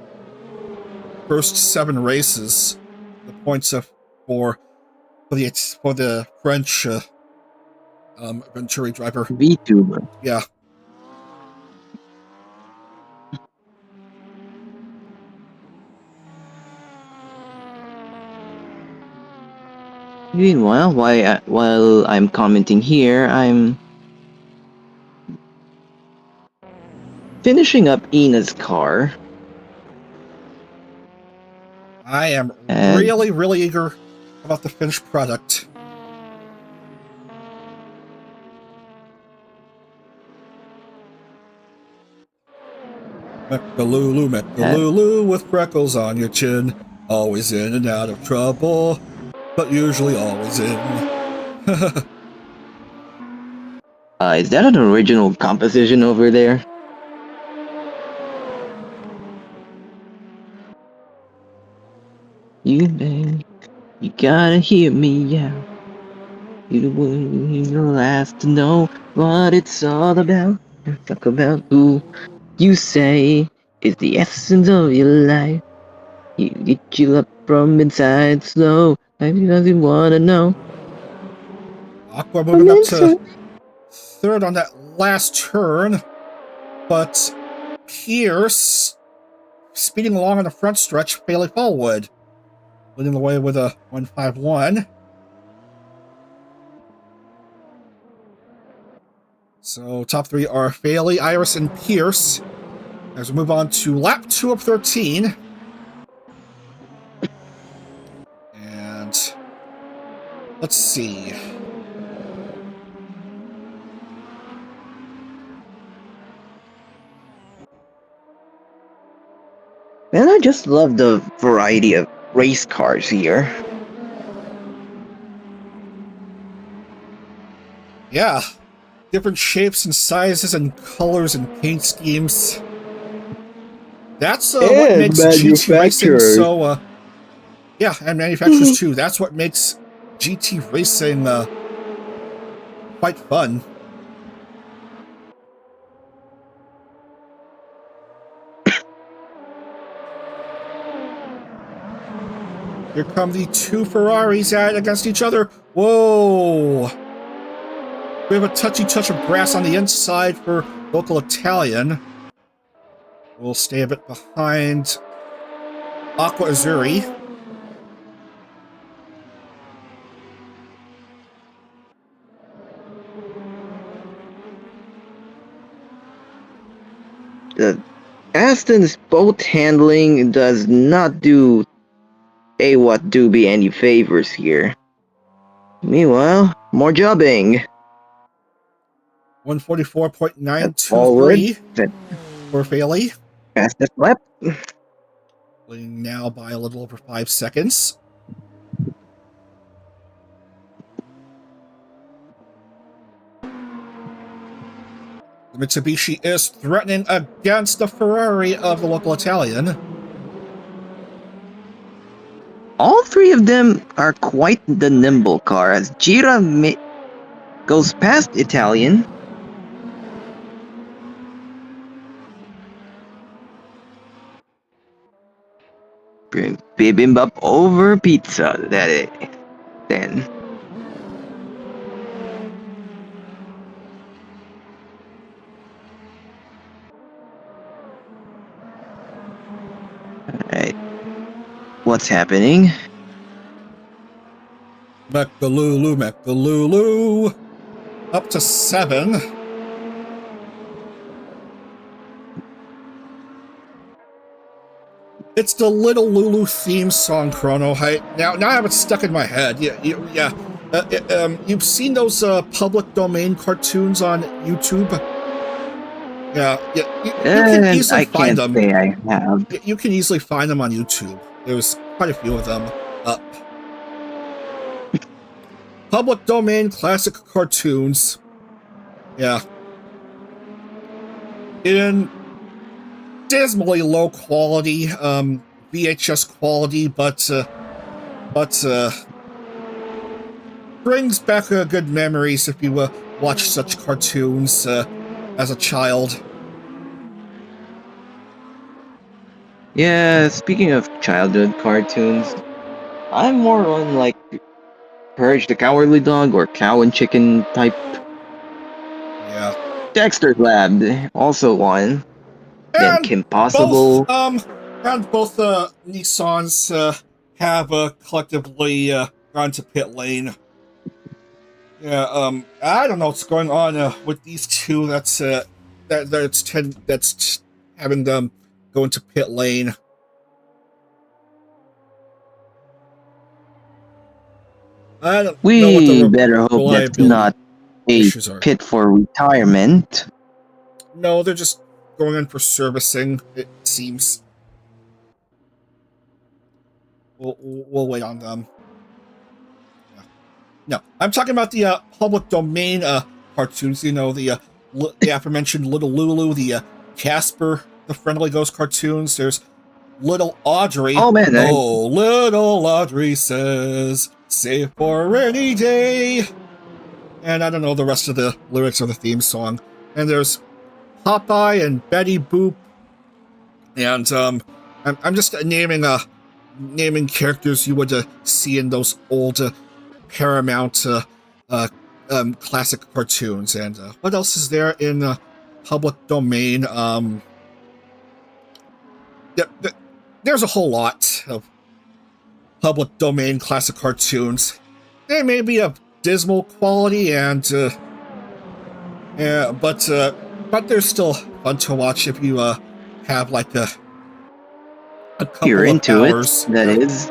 First 7 races. The points for the French Venturi driver. VTuber. Yeah. Meanwhile, while I'm commenting here, I'm finishing up Ina's car. I am really, really eager about the finished product. Mechalulu with freckles on your chin. Always in and out of trouble, but usually always in. Is that an original composition over there? You gotta hear me out. You're the last to know what it's all about. Talk about who you say is the essence of your life. You get you up from inside slow. I really wanna know. Aqua moving up to third on that last turn, but Pierce speeding along on the front stretch, Bailey Fallwood leading the way with a 151. So top 3 are Bailey, Iris, and Pierce. As we move on to lap 2 of 13. And let's see. Man, I just love the variety of race cars here. Yeah. Different shapes and sizes and colors and paint schemes. That's what makes GT racing so... yeah, and manufacturers too. That's what makes GT racing quite fun. Here come the 2 Ferraris against each other. Whoa! We have a touchy touch of grass on the inside for local Italian. We'll stay a bit behind Aqua Azzurri. Aston's boat handling does not do what do be any favors here. Meanwhile, more jobbing. 144.923 for Bailey. Fastest lap. Leading now by a little over 5 seconds. The Mitsubishi is threatening against the Ferrari of the local Italian. All 3 of them are quite the nimble car as Gira goes past Italian. Bibimbap over pizza, that is. Then. Alright. What's happening? Mechalulu. Up to 7. It's the Little Lulu theme song, Chrono. Now I have it stuck in my head. Yeah. You've seen those public domain cartoons on YouTube? Yeah. You can easily I find can't them. say I have. You can easily find them on YouTube. There's quite a few of them up. Public domain classic cartoons. Yeah. In dismally low quality, VHS quality, but brings back good memories if you watch such cartoons as a child. Yeah, speaking of childhood cartoons, I'm more on like Courage the Cowardly Dog or Cow and Chicken type. Yeah. Dexter's Lab, also one. Then And Kim both Possible. Nissans have collectively gone to pit lane. Yeah, I don't know what's going on with these two. That's having them go into pit lane. I don't know what We the better hope that's reliability not a issues are. pit for retirement. No, they're just going in for servicing, it seems. We'll wait on them. Yeah. No, I'm talking about the public domain cartoons. You know, the aforementioned Little Lulu, the Casper, the Friendly Ghost cartoons. There's Little Audrey. Oh man, Oh, Little Audrey says, "Save for a rainy day." And I don't know the rest of the lyrics of the theme song. And there's Popeye and Betty Boop. And I'm just naming characters you would see in those old Paramount classic cartoons. And what else is there in public domain? There's a whole lot of public domain classic cartoons. They may be of dismal quality, and but they're still fun to watch if you have like a couple you're of into hours. it. That is.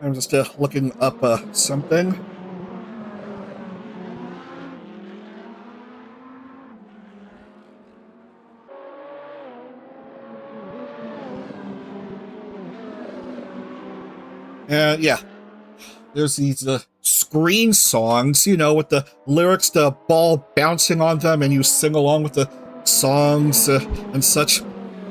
I'm just looking up something. Yeah, there's these screen songs, you know, with the lyrics, the ball bouncing on them, and you sing along with the songs and such.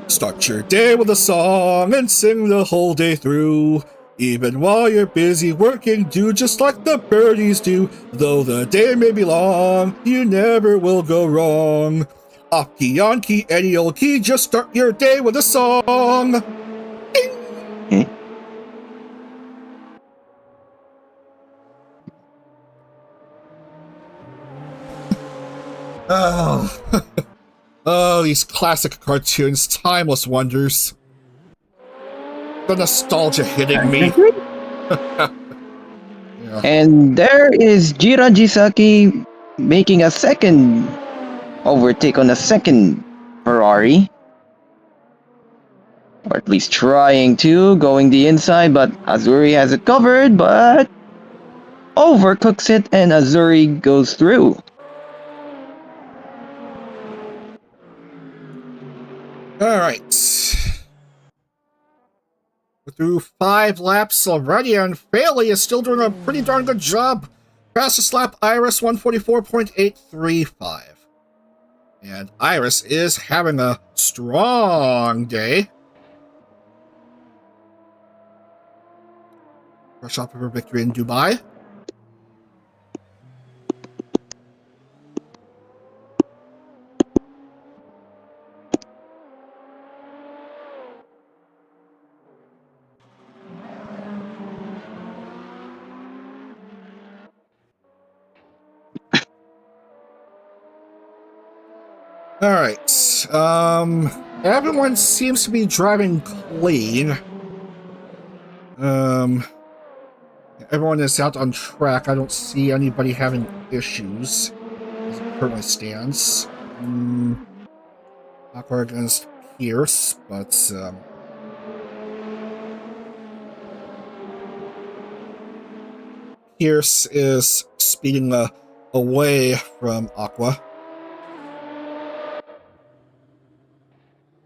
Start your day with a song and sing the whole day through. Even while you're busy working, do just like the birdies do. Though the day may be long, you never will go wrong. Off key, on key, any old key, just start your day with a song. Ding! Okay. Oh. Oh, these classic cartoons, timeless wonders. The nostalgia hitting me. Yeah. And there is Jira Jisaki making a second overtake on a second Ferrari. Or at least trying to, going the inside, but Azuri has it covered, but overcooks it and Azuri goes through. Alright. We're through 5 laps already, and Bailey is still doing a pretty darn good job. Fastest lap, Iris, 144.835. And Iris is having a strong day. Fresh off of her victory in Dubai. Alright, everyone seems to be driving clean. Everyone is out on track. I don't see anybody having issues as it currently stands. Awkward against Pierce, but Pierce is speeding away from Aqua.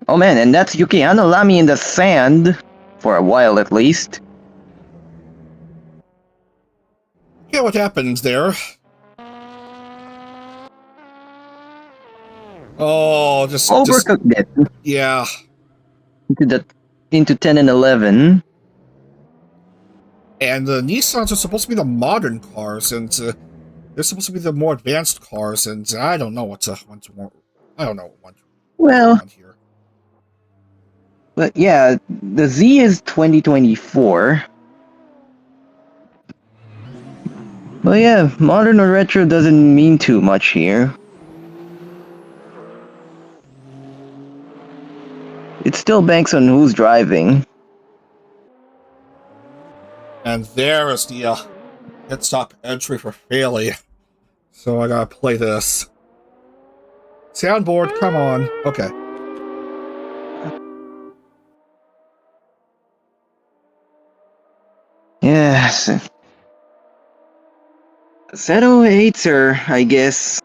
Oh man, and that's Kyalami in the sand, for a while at least. Yeah, what happens there? Oh, just Overcooked it yeah. into 10 and 11. And the Nissans are supposed to be the modern cars, and they're supposed to be the more advanced cars, and I don't know what to I don't know what Well, on here. but yeah, the Z is 2024. But yeah, modern or retro doesn't mean too much here. It still banks on who's driving. And there is the pit stop entry for Faley. So I gotta play this. Soundboard, come on. Okay. Yes. Seto hates her, I guess.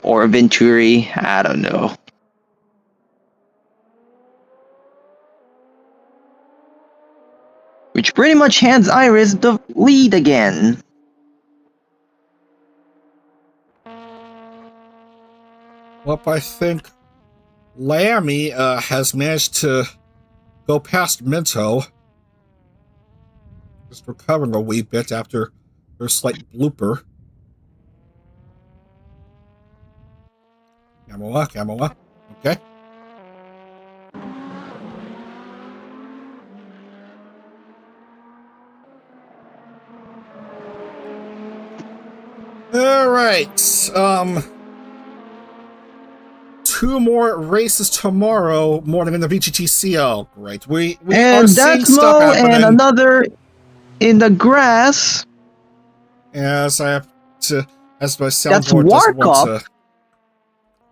Or Venturi, I don't know. Which pretty much hands Iris the lead again. Well, I think Lammy has managed to go past Minto. Just recovering a wee bit after her slight blooper. Kamoa. Okay. Alright. 2 more races tomorrow morning in the VGTC. Oh, great. We are And seeing that's stuff low, happening. and another in the grass. As I have to, as my That's soundboard doesn't want Warcop.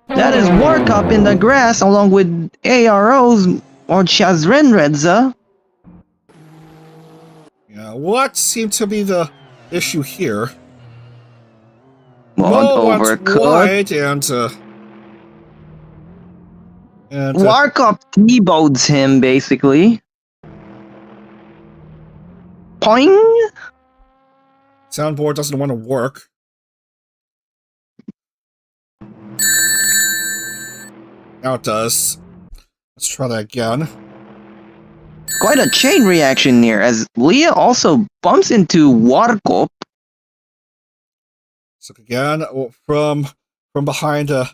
to. That is Warcop in the grass, along with AROs or Chazrenredza. Yeah, what seemed to be the issue here? Well, Mo went overcooked. wide, and Warcop T-bodes him, basically. Poing! soundboard doesn't want to work. Now it does. Let's try that again. Quite a chain reaction here, as Leah also bumps into Warcop. So again, from behind the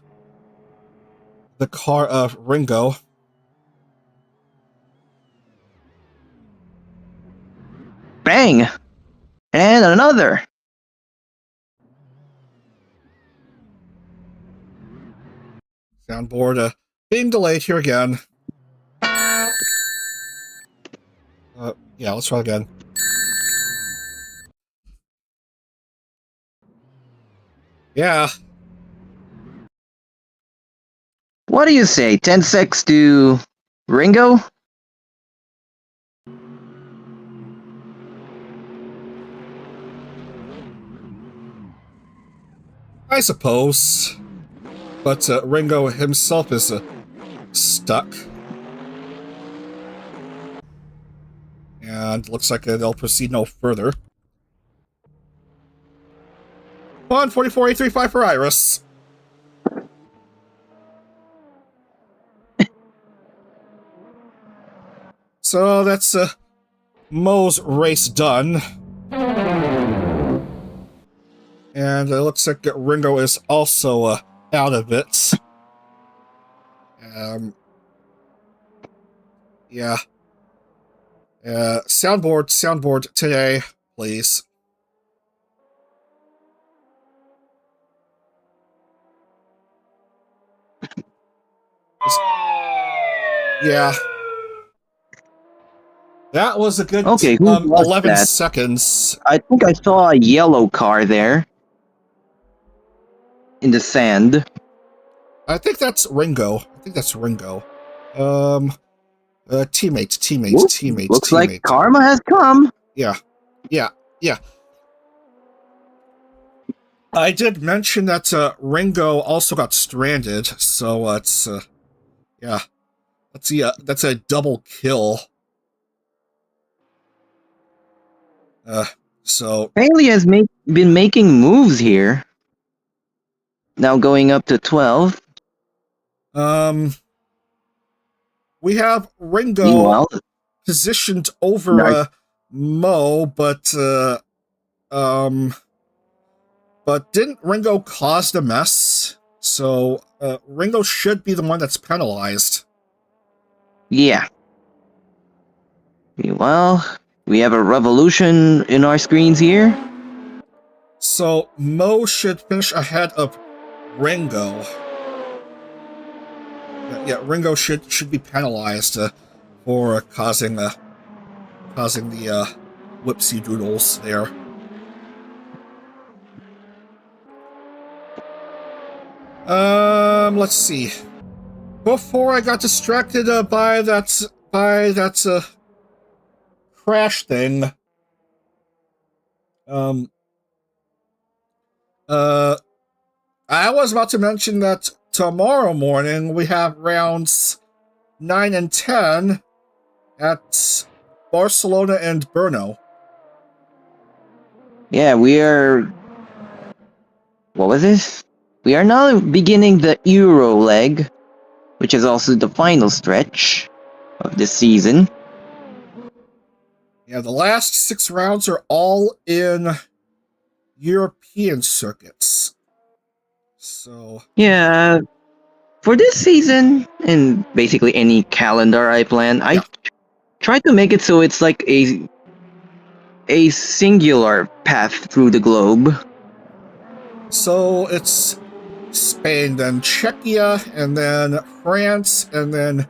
car of Ringo. Bang! And another. Soundboard being delayed here again. Yeah, let's try again. Yeah. What do you say? 10-6 to Ringo? I suppose. But Ringo himself is stuck. And looks like they'll proceed no further. 144.835 for Iris. So that's Mo's race done. And it looks like Ringo is also out of it. Yeah. Soundboard today, please. Yeah. That was a good Okay, who was 11 that? seconds. I think I saw a yellow car there in the sand. I think that's Ringo. Whoop. Looks like Teammate. karma has come. Yeah. I did mention that Ringo also got stranded, so it's yeah. That's a double kill. So Haley has been making moves here. Now going up to 12. we have Ringo Meanwhile, positioned over Dark. Mo, but didn't Ringo cause the mess? So Ringo should be the one that's penalized. Yeah. Meanwhile, we have a revolution in our screens here. So Mo should finish ahead of Ringo. Yeah, Ringo should be penalized for causing the whoopsie doodles there. Let's see. Before I got distracted by that crash thing. I was about to mention that tomorrow morning we have rounds 9 and 10 at Barcelona and Brno. Yeah, we are... What was this? We are now beginning the Euro leg, which is also the final stretch of this season. Yeah, the last 6 rounds are all in European circuits. So... Yeah, for this season, and basically any calendar I plan, Yeah. I try to make it so it's like a singular path through the globe. So it's Spain, then Czechia, and then France, and then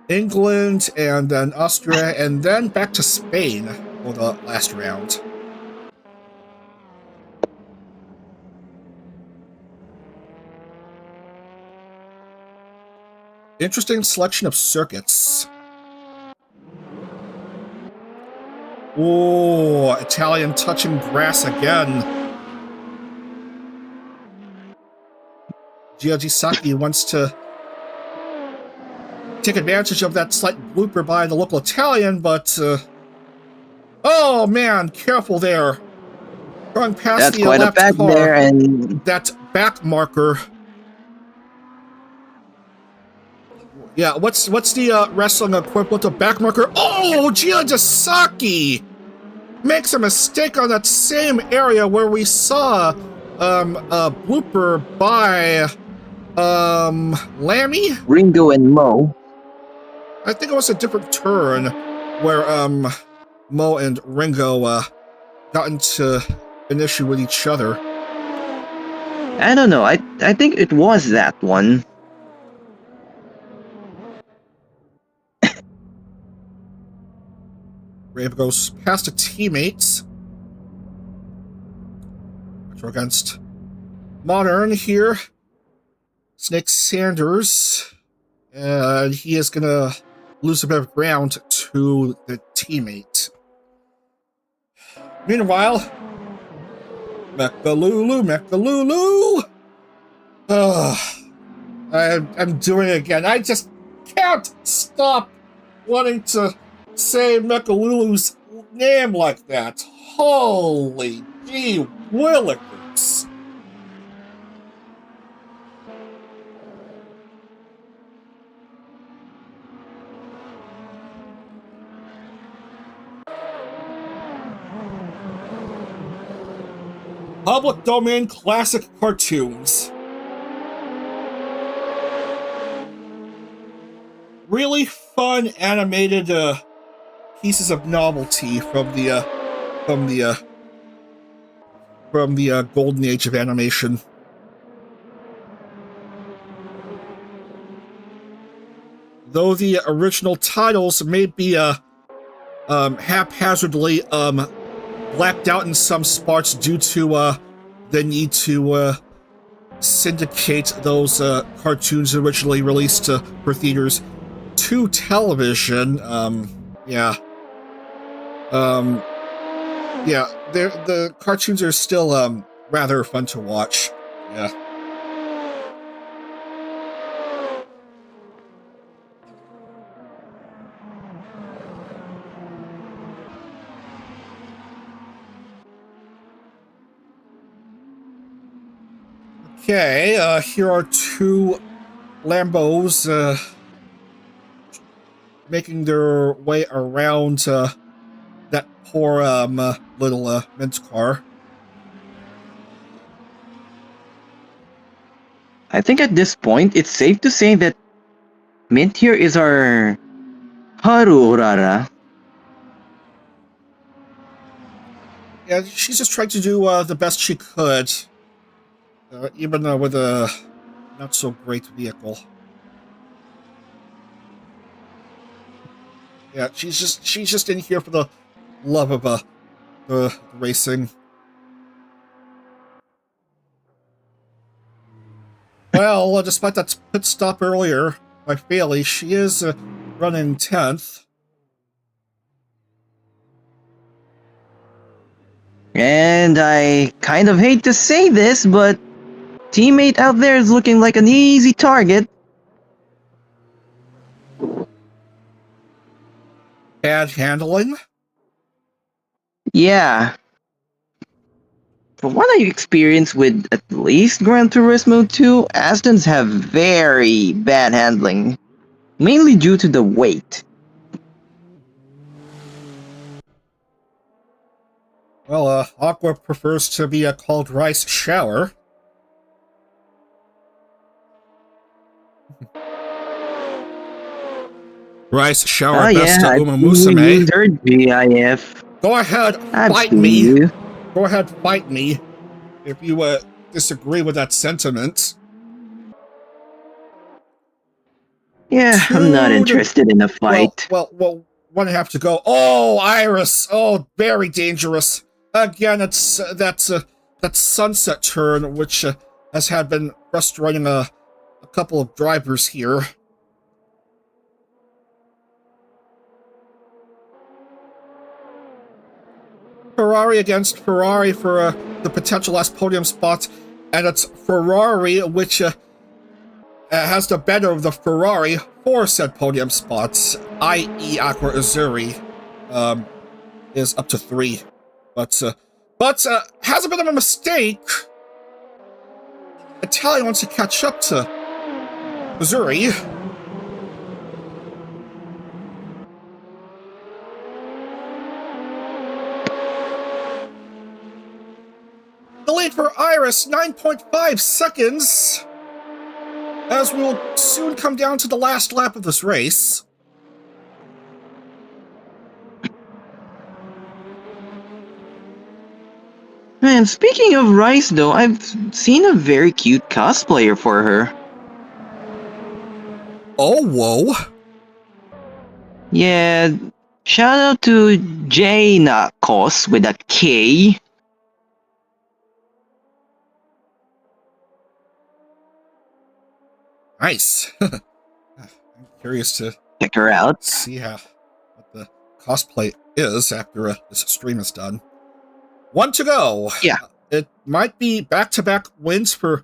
England, and then Austria, and then back to Spain for the last round. Interesting selection of circuits. Oh, Italian touching grass again. Giorgisaki wants to take advantage of that slight blooper by the local Italian, but oh man, careful there. Going past That's the quite a left pack car. there, and That back marker. Yeah, what's the wrestling equivalent of back marker? Oh, Giorgisaki makes a mistake on that same area where we saw a blooper by Lammy? Ringo and Mo. I think it was a different turn where Mo and Ringo got into an issue with each other. I don't know. I think it was that one. Rave goes past a teammate. We're against Modern here. Snake Sanders. And he is going to lose a bit of ground to the teammate. Meanwhile, Mechalulu! I'm doing it again. I just can't stop wanting to say Mechalulu's name like that. Holy gee willikers. Public domain classic cartoons. Really fun animated pieces of novelty from the golden age of animation. Though the original titles may be haphazardly blacked out in some spots due to the need to syndicate those cartoons originally released for theaters to television. Yeah. Yeah, the cartoons are still rather fun to watch. Yeah. Okay, here are two Lambos making their way around that poor little mint car. I think at this point, it's safe to say that Mint here is our Haru Urara. Yeah, she's just trying to do the best she could, even with a not so great vehicle. Yeah, she's just in here for the love of the racing. Well, despite that pit stop earlier by Bailey, she is running 10th. And I kind of hate to say this, but teammate out there is looking like an easy target. Bad handling. Yeah. From what I experienced with at least Gran Turismo 2, Astons have very bad handling, mainly due to the weight. Well, Aqua prefers to be called Rice Shower. Rice Shower best to Uma Musume. Her GIF. Go ahead, fight me. Go ahead, fight me if you disagree with that sentiment. Yeah, I'm not interested in a fight. Well, 1.5 to go. Oh, Iris! Oh, very dangerous. Again, it's that sunset turn, which has been frustrating a couple of drivers here. Ferrari against Ferrari for the potential last podium spot, and it's Ferrari which has the better of the Ferrari for said podium spots, i.e. Aqua Azzurri is up to 3. But has a bit of a mistake. Italia wants to catch up to Azzurri. The lead for Iris, 9.5 seconds. As we will soon come down to the last lap of this race. Man, speaking of Rice though, I've seen a very cute cosplayer for her. Oh, whoa. Yeah, shout out to Jaina Kos with a K. Nice. I'm curious to check her out. See what the cosplay is after this stream is done. 1 to go. Yeah. It might be back-to-back wins for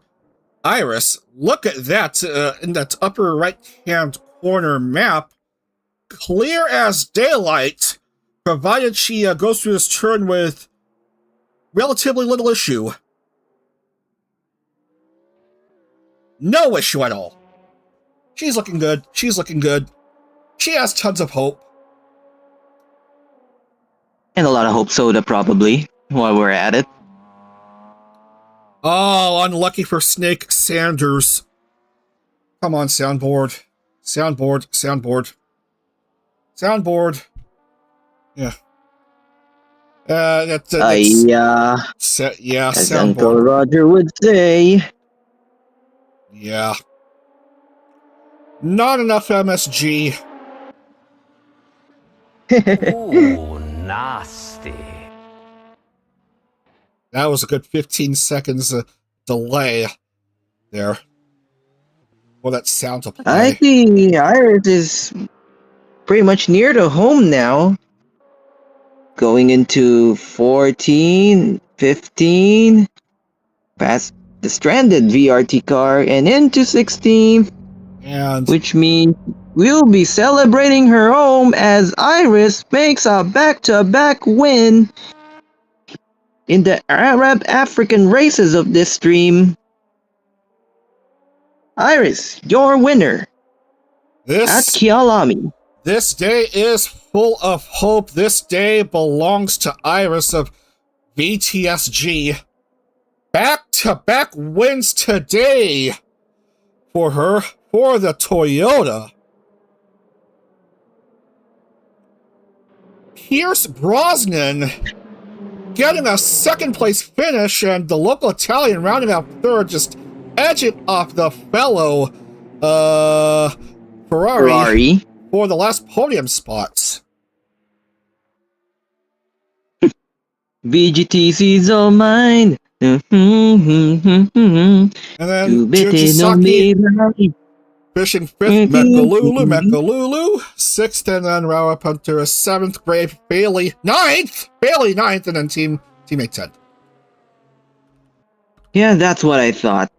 Iris. Look at that in that upper right-hand corner map. Clear as daylight, provided she goes through this turn with relatively little issue. No issue at all. She's looking good. She's looking good. She has tons of hope. And a lot of hope soda, probably, while we're at it. Oh, unlucky for Snake Sanders. Come on, soundboard. Soundboard, soundboard. Soundboard. Yeah. That's yeah, as soundboard. Uncle soundboard. Roger would say. Yeah. Not enough MSG. Ooh, nasty. That was a good 15 seconds delay there for that sound to I play. think Iris is pretty much near to home now. Going into 14, 15, past the stranded VRT car, and into 16, And which means we'll be celebrating her home as Iris makes a back-to-back win in the Arab African races of this stream. Iris, your winner at Kyalami. This day is full of hope. This day belongs to Iris of VTSG. Back-to-back wins today for her, for the Toyota. Pierce Brosnan getting a second place finish, and the local Italian rounding out third, just edging off the fellow Ferrari for the last podium spots. VGTC's all mine. And then Jujisaki finishing fifth, Mekalulu sixth, and then Rawa Punter seventh, Grave Bailey ninth, and then teammate 10th. Yeah, that's what I thought.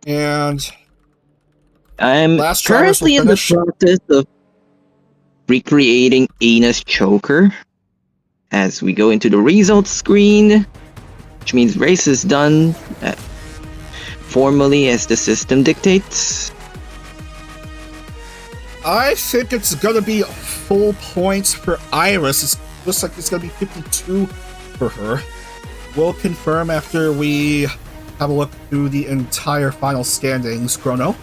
And I'm currently in the process of recreating Ina's choker as we go into the results screen, which means race is done formally as the system dictates. I think it's gonna be full points for Iris. It looks like it's gonna be 52 for her. We'll confirm after we have a look through the entire final standings, Chrono.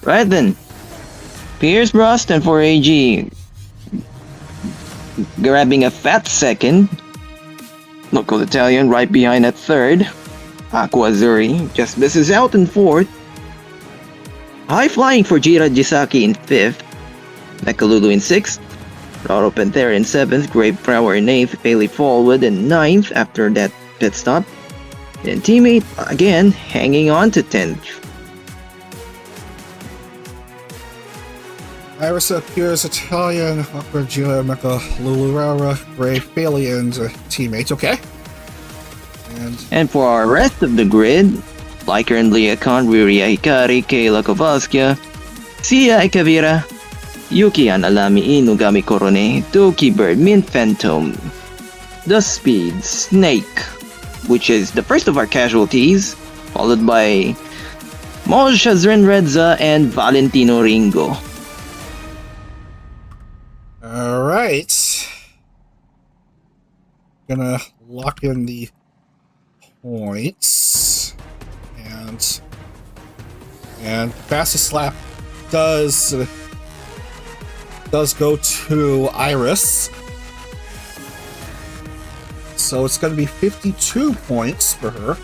Right then. Pierce Brosnan for AG. Grabbing a fat second. Local Italian right behind at third. Aqua Azzurri just misses out in fourth. High flying for Jujisaki in fifth. Mekalulu in sixth. Raro Pantera in seventh. Grape Flower in eighth. Bailey Fallwood in ninth after that pit stop. And teammate again hanging on to 10th. Iris appears Italian, Aqua Gila, Mecca, Lulurara, Gray, Bailey, and teammates, okay? And for our rest of the grid, Liker and Leacon, Riria Hikari, Kayla Kovalskia, Sia Ikavira, Yuki Analami, Inugami Korone, Doki Bird, Mint Phantom, The Speed, Snake, which is the first of our casualties, followed by Moj Shazrin Redza and Valentino Ringo. Alright. Gonna lock in the points. And fastest lap does go to Iris. So it's going to be 52 points for her.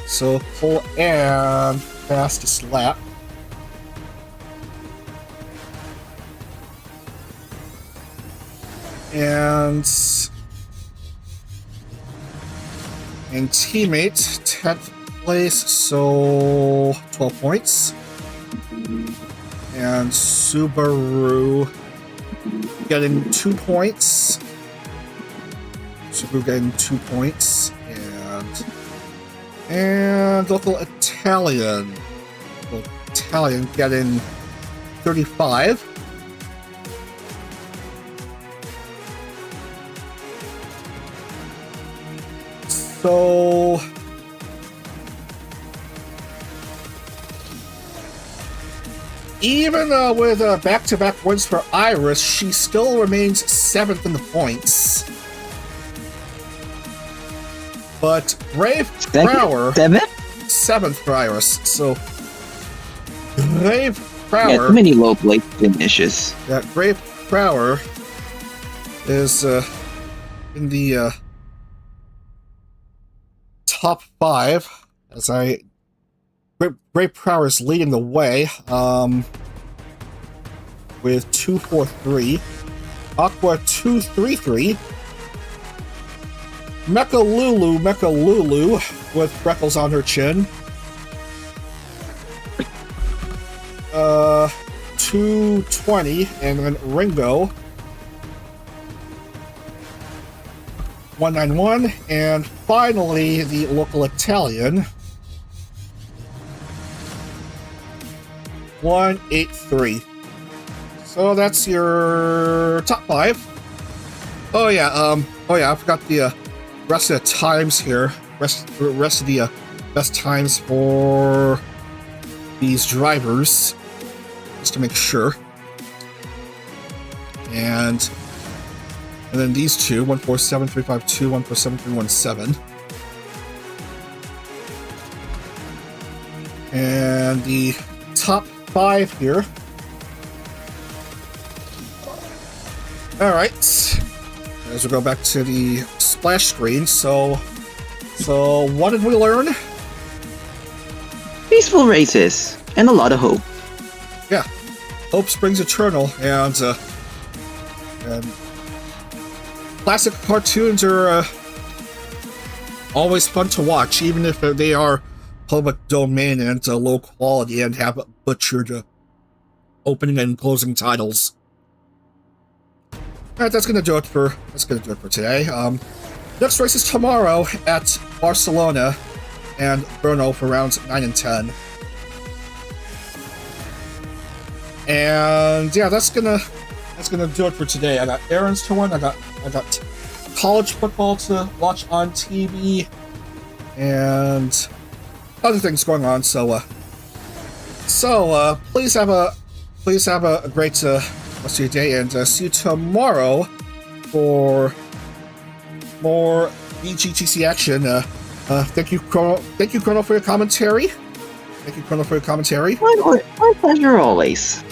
So pull and fastest lap. And teammate 10th place, so 12 points. And Subaru getting 2 points. Subaru getting 2 points. And local Italian getting 35. So even with back-to-back wins for Iris, she still remains 7th in the points. But Brave Brower, 7th for Iris. So Brave Yeah, Prower. too many low plate finishes. Yeah, Brave Prower is in the top 5 as Brave Prower is leading the way with 243. Aqua 233. Mecha Lulu with freckles on her chin. 220, and then Ringo 191, and finally the local Italian 183. So that's your top 5. Oh yeah, I forgot the rest of the times here. Rest of the best times for these drivers, just to make sure. And then these two, 147.352, 147.317. And the top 5 here. Alright. As we go back to the splash screen, so what did we learn? Peaceful races and a lot of hope. Yeah. Hope springs eternal, and classic cartoons are always fun to watch, even if they are public domain and low quality and have butchered opening and closing titles. Alright, that's gonna do it for today. Next race is tomorrow at Barcelona and Brno for rounds 9 and 10. And yeah, that's gonna do it for today. I got errands to run. I got college football to watch on TV, and other things going on. So please have a great rest of your day, and see you tomorrow for more VGTC action. Thank you, Chrono, for your commentary. My pleasure always.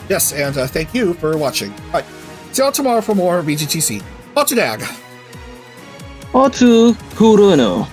Yes, and thank you for watching. All right, see you tomorrow for more VGTC. Autodag! Otu Kuruno.